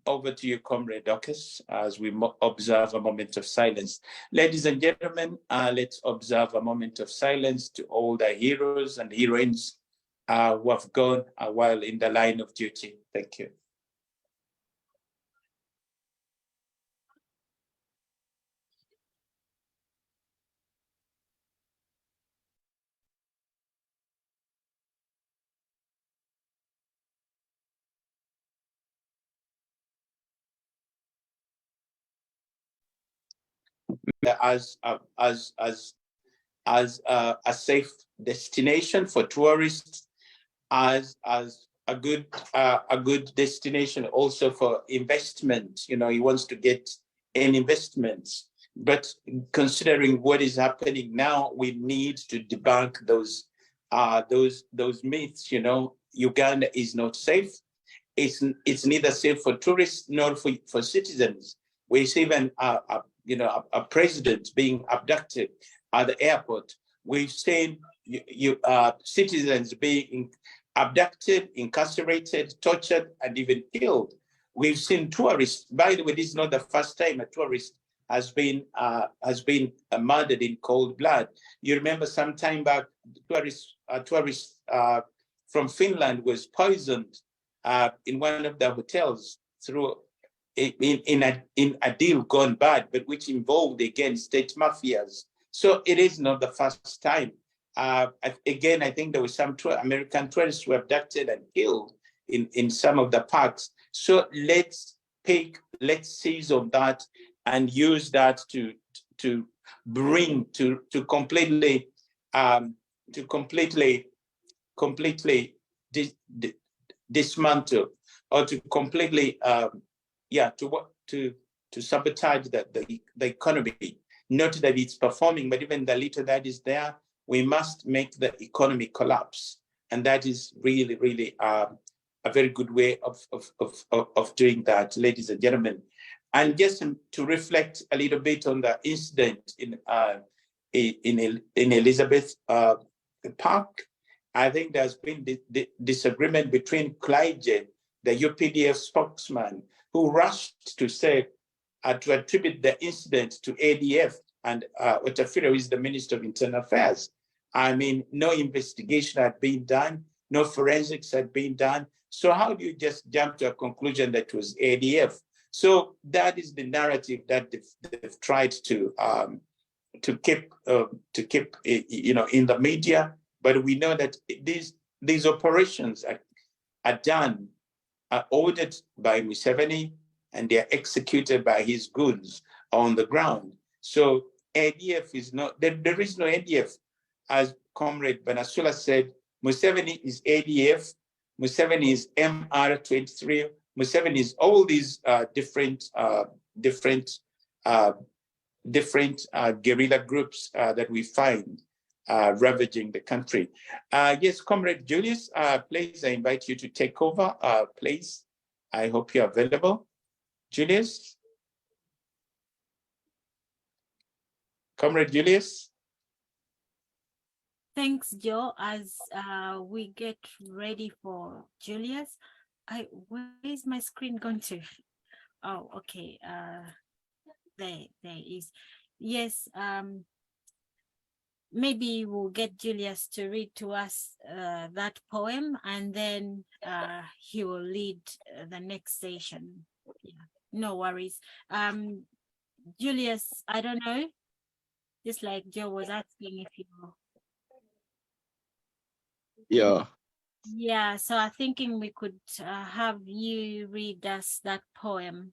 over to you, Comrade Dorcas, as we observe a moment of silence. Ladies and gentlemen, let's observe a moment of silence to all the heroes and heroines who have gone while in the line of duty. Thank you. As a safe destination for tourists, as a good destination also for investment. He wants to get in investments. But considering what is happening now, we need to debunk those myths. Uganda is not safe. It's neither safe for tourists nor for citizens. We see even a president being abducted at the airport. We've seen citizens being abducted, incarcerated, tortured, and even killed. We've seen tourists. By the way, this is not the first time a tourist has been murdered in cold blood. You remember some time back, a tourist from Finland was poisoned in one of the hotels through in a deal gone bad, but which involved again state mafias. So it is not the first time. Again, I think there were some American tourists who were abducted and killed in some of the parks. So let's seize on that and use that to bring to completely dismantle or to completely to sabotage the economy. Not that it's performing, but even the little that is there, we must make the economy collapse, and that is really, really a very good way of doing that, ladies and gentlemen. And just to reflect a little bit on the incident in Elizabeth Park, I think there's been disagreement between Klaije, the UPDF spokesman, who rushed to say to attribute the incident to ADF, and Otafira, who is the Minister of Internal Affairs. I mean, no investigation had been done, no forensics had been done. So how do you just jump to a conclusion that it was ADF? So that is the narrative that they've tried to keep in the media. But we know that these operations are ordered by Museveni, and they are executed by his goons on the ground. So ADF is not, there is no ADF. As Comrade Banasula said, Museveni is ADF, Museveni is MR23, Museveni is all these different guerrilla groups that we find ravaging the country. Yes, Comrade Julius, please, I invite you to take over, please. I hope you're available. Julius? Comrade Julius? Thanks, Joe. As we get ready for Julius, where is my screen going to? Oh, okay. There is. Yes. Maybe we'll get Julius to read to us that poem, and then he will lead the next session. Yeah, no worries. Julius, I don't know, just like Joe was asking if you... Yeah, so I'm thinking we could have you read us that poem,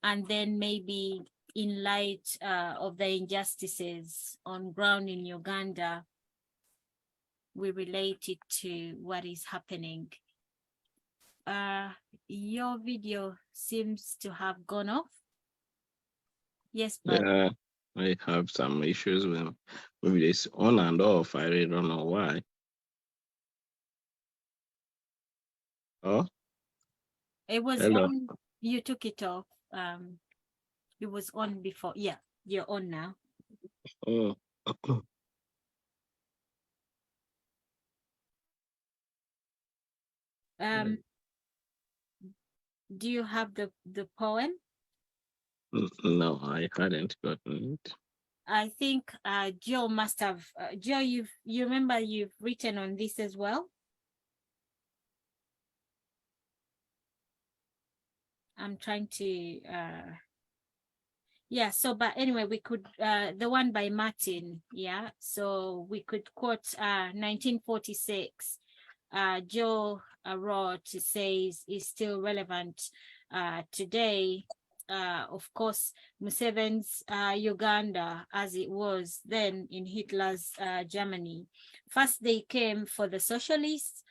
and then maybe in light of the injustices on ground in Uganda, we relate it to what is happening. Your video seems to have gone off. Yes, but Yeah, I have some issues with maybe it's on and off. I really don't know why. Oh, It was Hello. on, you took it off. It was on before. Yeah, you're on now. Oh. Do you have the poem? No, I hadn't gotten it. I think Joe must have. Joe, you remember you've written on this as well? I'm trying to. Yeah. So, but anyway, we could the one by Martin. Yeah. So we could quote 1946. Joe wrote, says is still relevant today. Of course, Museveni's Uganda, as it was then in Hitler's Germany. First, they came for the socialists,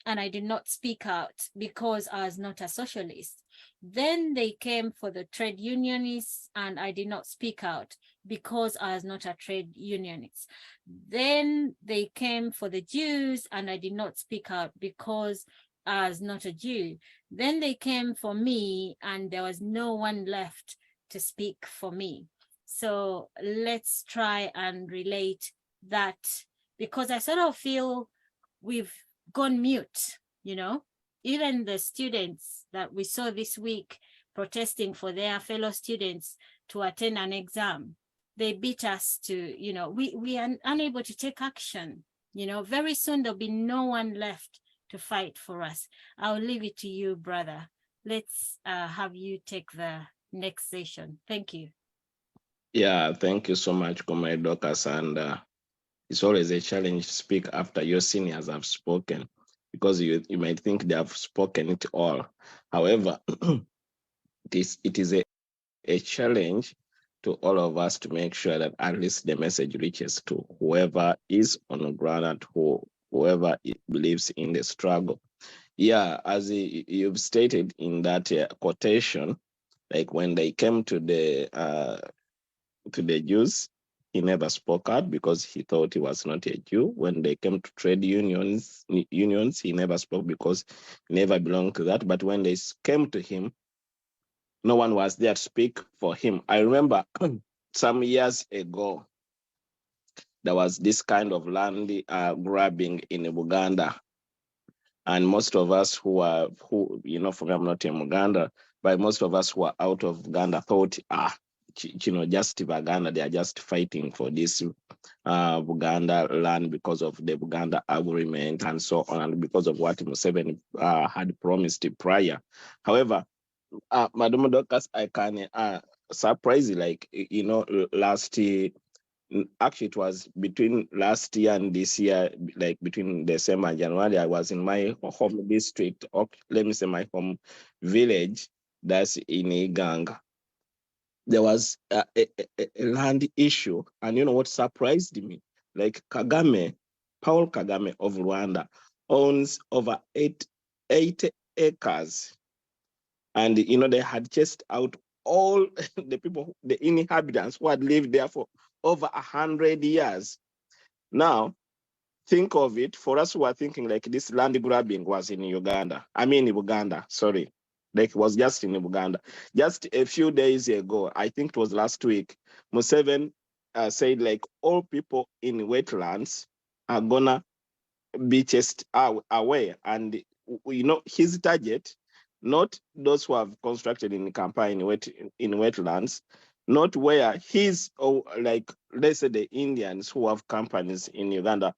and I did not speak out because I was not a socialist. Then they came for the trade unionists, and I did not speak out because I was not a trade unionist. Then they came for the Jews, and I did not speak out because I was not a Jew. Then they came for me, and there was no one left to speak for me. So let's try and relate that, because I sort of feel we've gone mute, you know? Even the students that we saw this week protesting for their fellow students to attend an exam, they beat us to, you know, we are unable to take action. You know, very soon there'll be no one left to fight for us. I'll leave it to you, brother. Let's have you take the next session. Thank you. Yeah, thank you so much, Comrade Dorcas. And it's always a challenge to speak after your seniors have spoken, because you might think they have spoken it all. However, it is a challenge to all of us to make sure that at least the message reaches to whoever is on the ground and whoever believes in the struggle. Yeah, as you've stated in that quotation, like when they came to the Jews, he never spoke out because he thought he was not a Jew. When they came to trade unions, he never spoke because he never belonged to that. But when they came to him, no one was there to speak for him. I remember some years ago, there was this kind of land grabbing in Uganda. And most of us for me, I'm not in Uganda, but most of us who are out of Uganda thought, just Uganda, they are just fighting for this Uganda land because of the Uganda agreement and so on, and because of what Museveni had promised prior. However, Madam Dorcas, I can surprise you, like, last year, actually it was between last year and this year, like between December and January, I was in my home district, or let me say my home village, that's in Iganga. There was a land issue, and you know what surprised me? Like Paul Kagame of Rwanda owns over 80 acres. And, they had chased out all the people, the inhabitants who had lived there for over 100 years. Now, think of it, for us who are thinking like this land grabbing was in Uganda. Sorry. Like it was just in Uganda. Just a few days ago, I think it was last week, Museveni said like all people in wetlands are gonna be chased away. And, his target, not those who have constructed in campaign in wetlands, not where like, let's say the Indians who have companies in Uganda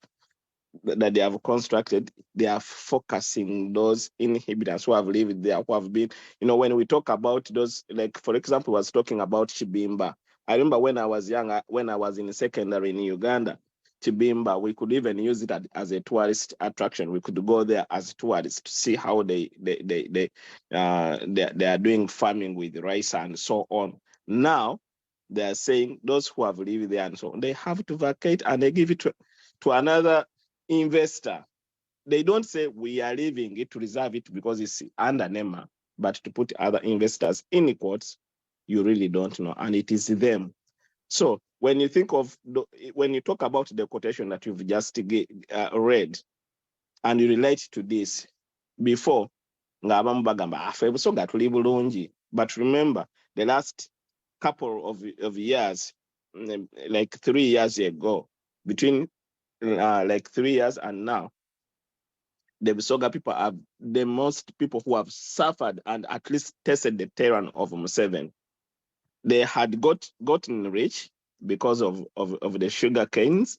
that they have constructed, they are focusing those inhabitants who have lived there, who have been, when we talk about those, like, for example, I was talking about Chibimba. I remember when I was young, when I was in secondary in Uganda, Chibimba, we could even use it as a tourist attraction. We could go there as tourists to see how they are doing farming with rice and so on. Now they are saying those who have lived there and so on, they have to vacate, and they give it to another investor. They don't say we are leaving it to reserve it because it's under NEMA, but to put other investors in quotes, you really don't know, and it is them. So when you think of, when you talk about the quotation that you've just read, and you relate to this, before, ng'abamu bagamba afe Busoga tuli bulungi. But remember, the last couple of years, like 3 years ago, between like 3 years and now, the Busoga people are the most people who have suffered and at least tasted the terror of Museveni. They had gotten rich because of the sugar canes.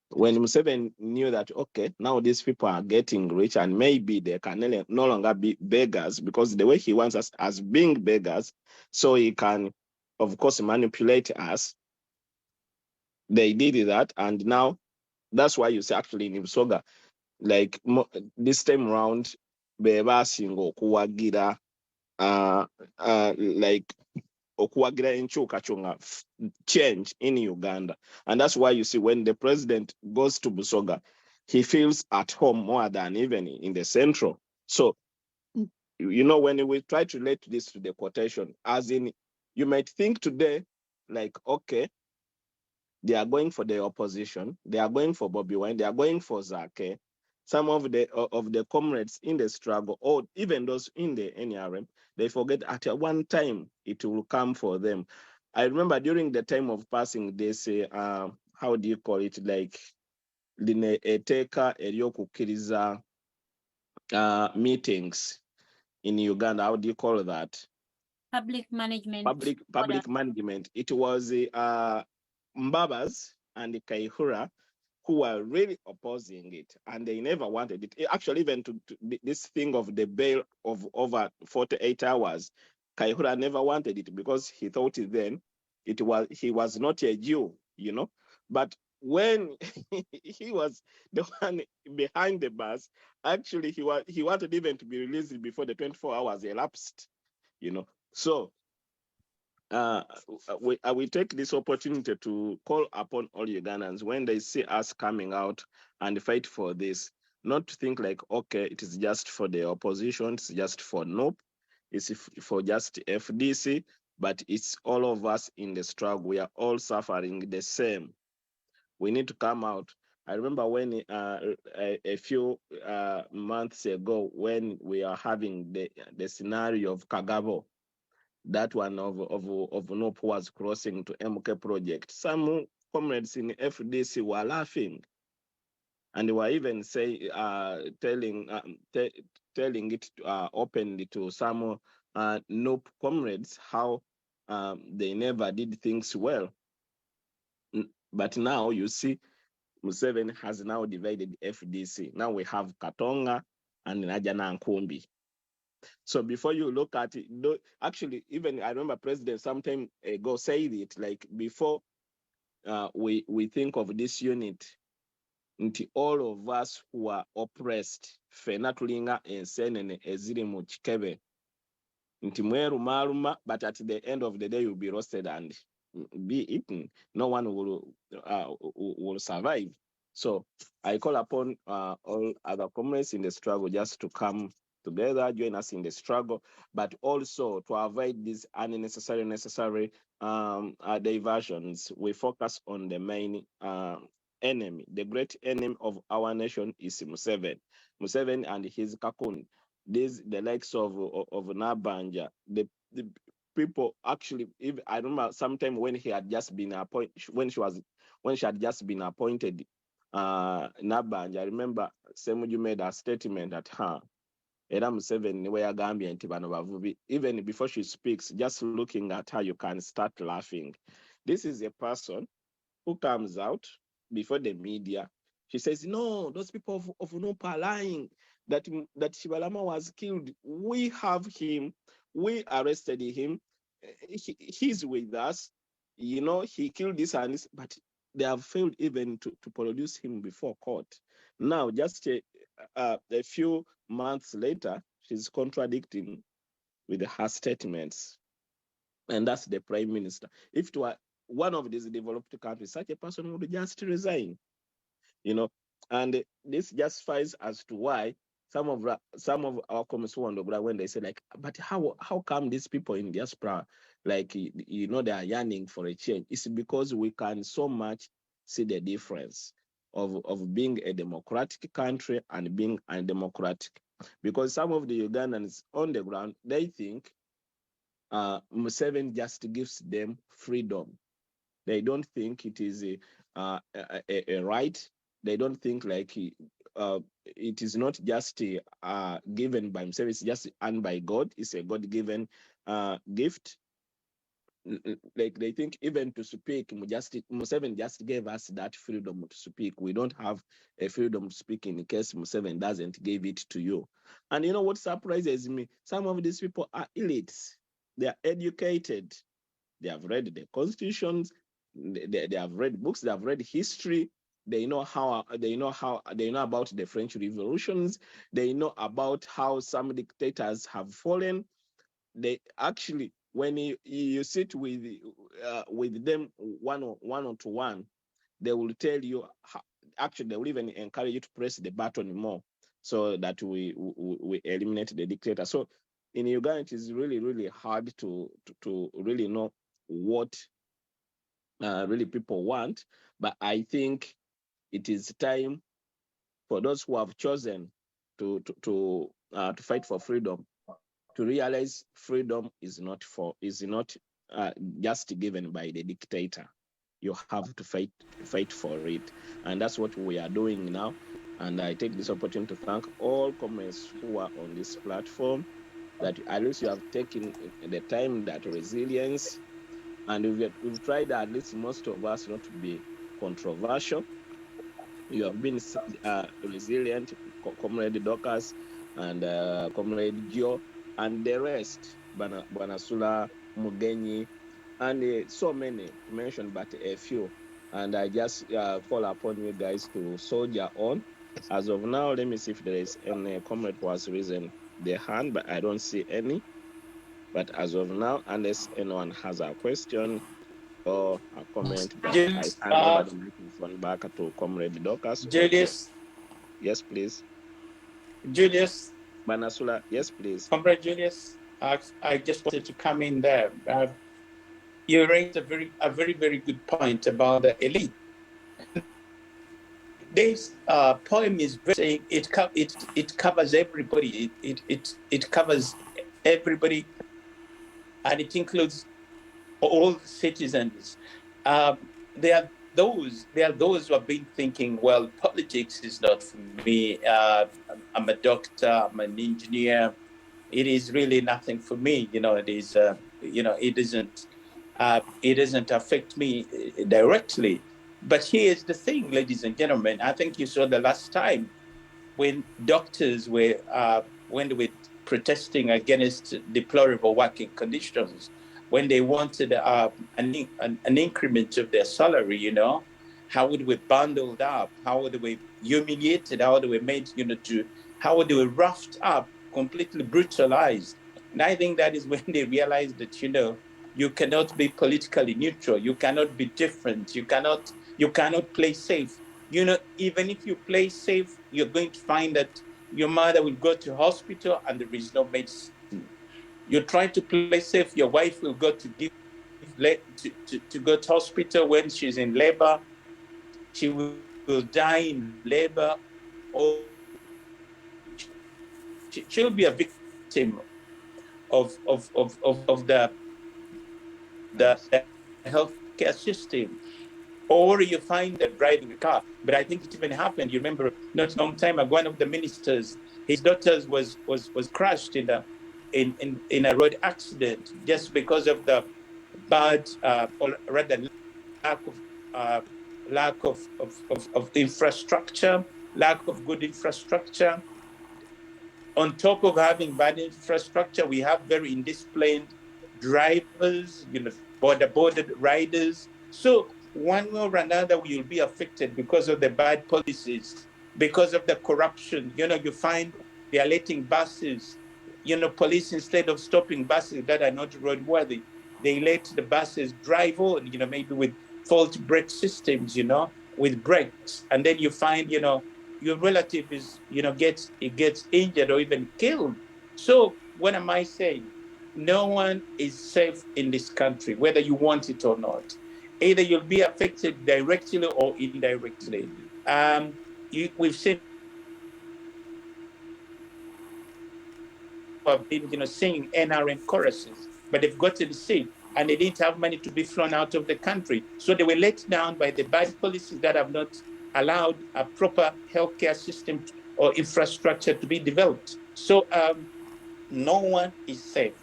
When Museveni knew that, okay, now these people are getting rich and maybe they can no longer be beggars, because the way he wants us as being beggars, so he can, of course, manipulate us. They did that, and now that's why you see actually in Busoga, like this time around, bebasinga okuwagira like okuwagira enkyukakyunga change in Uganda. And that's why you see when the president goes to Busoga, he feels at home more than even in the central. So, you know, when we try to relate this to the quotation, as in, you might think today, like, okay, they are going for the opposition, they are going for Bobi Wine, they are going for Zake. Some of the comrades in the struggle, or even those in the NRM, they forget at one time it will come for them. I remember during the time of passing, they say, how do you call it? Like, eteka eriokukiriza meetings in Uganda. How do you call that? Public management. Public management. It was Mbabas and Kaihura who were really opposing it, and they never wanted it. Actually, even to this thing of the bail of over 48 hours, Kaihura never wanted it because he thought then he was not a Jew, you know. But when he was the one behind the bars, actually he wanted even to be released before the 24 hours elapsed, you know. So we take this opportunity to call upon all Ugandans when they see us coming out and fight for this, not to think like, okay, it is just for the opposition, it's just for NOP, it's for just FDC, but it's all of us in the struggle. We are all suffering the same. We need to come out. I remember when a few months ago, when we are having the scenario of Kagabo, that one of NOP was crossing to MK project. Some comrades in FDC were laughing, and they were even telling it openly to some NOP comrades how they never did things well. But now you see, Museveni has now divided FDC. Now we have Katonga and Najana Nkumbi. So before you look at it, actually, even I remember President some time ago said it, like before we think of this unit, nti all of us who are oppressed, fena tulinga ensenene eziri mu kikebe, nti mweru maruma, but at the end of the day you'll be roasted and be eaten. No one will survive. So I call upon all other comrades in the struggle just to come together, join us in the struggle, but also to avoid these necessary diversions. We focus on the main enemy. The great enemy of our nation is Museveni. Museveni and his kakun. The likes of Nabanja, the people actually. If I remember sometime when he had just been appointed, when she had just been appointed, Nabanja. I remember Semuju made a statement at her. Era Museveni we yagambye nti bano bavubi. Even before she speaks, just looking at her, you can start laughing. This is a person who comes out before the media. She says, no, those people of NOP are lying, that Shibalama was killed. We have him. We arrested him. He's with us. You know, he killed this and this, but they have failed even to produce him before court. Now, just a few months later, she's contradicting with her statements. And that's the prime minister. If it were one of these developed countries, such a person would just resign, you know. And this justifies as to why some of our communists when they say like, but how come these people in diaspora, like, you know, they are yearning for a change? It's because we can so much see the difference of being a democratic country and being undemocratic. because some of the Ugandans on the ground, they think Museveni just gives them freedom. They don't think it is a right. They don't think like it is not just given by himself. It's just earned by God. It's a God-given gift. Like they think even to speak, Museveni just gave us that freedom to speak. We don't have a freedom to speak in case Museveni doesn't give it to you. And you know what surprises me? Some of these people are elites. They are educated. They have read the constitutions. They have read books. They have read history. They know about the French revolutions. They know about how some dictators have fallen. They actually, when you sit with them one-on-one, they will tell you how, actually they will even encourage you to press the button more so that we eliminate the dictator. So in Uganda, it is really, really hard to really know what really people want. But I think it is time for those who have chosen to fight for freedom to realize freedom is not just given by the dictator. You have to fight for it, and that's what we are doing now. And I take this opportunity to thank all comrades who are on this platform, that at least you have taken the time, that resilience, and we've tried, at least most of us, not to be controversial. You have been resilient, Comrade Docas and Comrade Gio, and the rest, Banasula, Mugenyi, and so many to mention, but a few. And I just call upon you guys to soldier on. As of now, let me see if there is any comrade who has risen their hand, but I don't see any. But as of now, unless anyone has a question or a comment, I Julius, hand over the microphone back to Comrade Docas. Julius, Yes, please. Julius, Banasula, yes, please. Comrade Julius, I just wanted to come in there. You raised a very, very good point about the elite. This poem is saying it covers everybody. It covers everybody, and it includes all citizens. There are those who have been thinking, well, politics is not for me. I'm a doctor. I'm an engineer. It is really nothing for me. It is. It doesn't affect me directly. But here's the thing, ladies and gentlemen. I think you saw the last time when doctors were when they were protesting against deplorable working conditions, when they wanted an increment of their salary, how would we bundled up? How would we humiliated? How would we made, how would we roughed up, completely brutalized? And I think that is when they realized that, you cannot be politically neutral. You cannot be different. You cannot play safe. Even if you play safe, you're going to find that your mother will go to hospital and there is no medicine. You try to play safe, your wife will go to go to hospital when she's in labor. She will die in labor, or she'll be a victim of the healthcare system. Or you find that driving a car. But I think it even happened. You remember, not a long time ago, one of the ministers, his daughter was crushed in a road accident just because of the bad, or rather lack of infrastructure, lack of good infrastructure. On top of having bad infrastructure, we have very indisciplined drivers, border riders. So one way or another, we will be affected because of the bad policies, because of the corruption. You find they are letting buses, police, instead of stopping buses that are not roadworthy, they let the buses drive on, maybe with faulty brake systems, with brakes. And then you find, your relative is, gets injured or even killed. So what am I saying? No one is safe in this country, whether you want it or not. Either you'll be affected directly or indirectly. We've seen have been, singing NRM choruses, but they've gotten sick and they didn't have money to be flown out of the country. So they were let down by the bad policies that have not allowed a proper healthcare system or infrastructure to be developed. So no one is safe.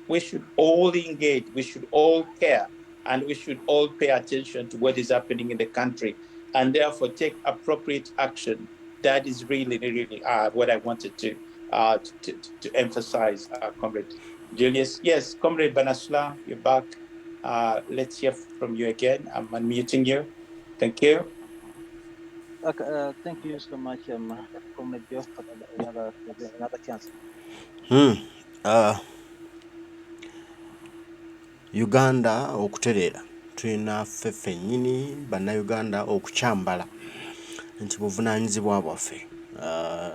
We should all engage, we should all care, and we should all pay attention to what is happening in the country and therefore take appropriate action. That is really, really what I wanted to emphasize, Comrade Julius. Yes, Comrade Banasla, you're back. Let's hear from you again. I'm unmuting you. Thank you. Thank you so much, Comrade Joe, for another chance. Uganda okutereera tulina ffe ffennyini bannayuganda okukyambala nti buvunaanyizibwa bwaffe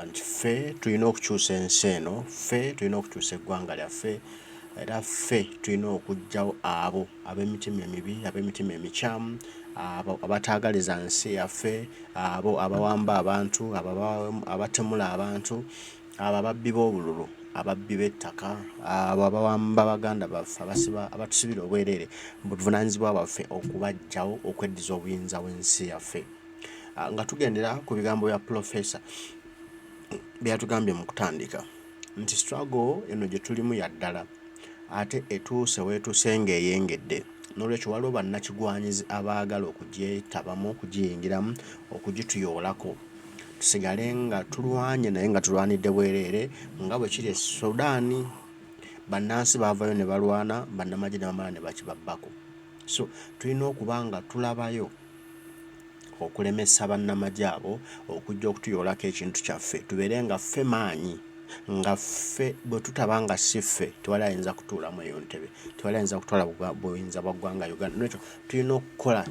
nti ffe tulina okukyusa ensi eno, ffe tulina okukyusa eggwanga lyaffe, era ffe tulina okuggyawo abo ab'emitima emibi, ab'emitima emikyamu, abo abataagaliza nsi yaffe, abo abawamba abantu, abatemula abantu, abo ababbi b'obululu, ababbi b'ettaka, abo abawamba baganda baffe abatusibira obwereere. Buvunaanyizibwa bwaffe okubaggyawo, okweddiza obuyinza bw'ensi yaffe. Nga tugendera ku bigambo bya Pulofesa byatugambye mu kutandika nti struggle eno gye tulimu ya ddala ate etuuse weetuuse ng'eyengedde. N'olwekyo waliwo bannakigwanyizi abaagala okugyetabamu, okugiyingiramu, okugituyoolako. Tusigale nga tulwanye naye nga tulwanidde bwereere nga bwe kiri e Sudaani. Bannansi baavayo ne balwana, bannamagye ne bamala ne bakibabbako. So tulina okuba nga tulabayo okulemesa bannamagye abo okujja okutuyoolako ekintu kyaffe, tubeere nga ffe maanyi, nga ffe bwe tutaba nga si ffe tewali ayinza kutuulamu eyo ntebe, tewali ayinza kutwala buyinza bwa ggwanga Uganda. N'ekyo tulina okukola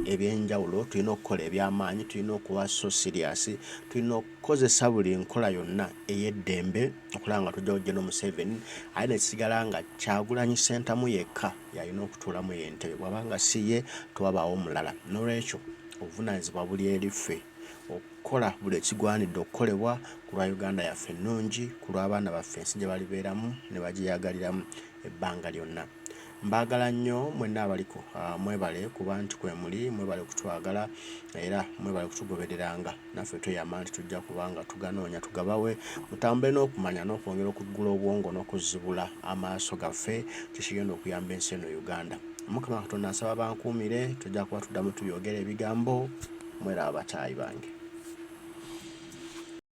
ebyenjawulo, tulina okukola ebyamaanyi, tulina okuba so serious, tulina okukozesa buli nkola yonna ey'eddembe okulaba nga tujjawo General Museveni, aye ne kisigala nga Kyagulanyi Ssentamu yekka yalina okutuulamu eyo entebe, bw'abanga si ye tewabaawo mulala. N'olwekyo obuvunaanyizibwa buli eri ffe okukola buli ekigwanidde okukolebwa ku lwa Uganda yaffe ennungi, ku lw'abaana baffe ensi gye balibeeramu ne bagyeyagaliramu ebbanga lyonna. Mbaagala nnyo mwenna abaliko, mwebale kuba nti kwe muli, mwebale kutwagala era mwebale kutugobereranga. Naffe tuyamba nti tujja kubanga tuganoonya tugabawe, mutambule n'okumanya n'okwongera okuggula obwongo n'okuzibula amaaso gaffe, kikigenda okuyamba ensi eno Uganda. Mukama Katonda nsaba bankuumire, tujja kuba tuddamu tuyogera ebigambo. Mwera abataayi bange.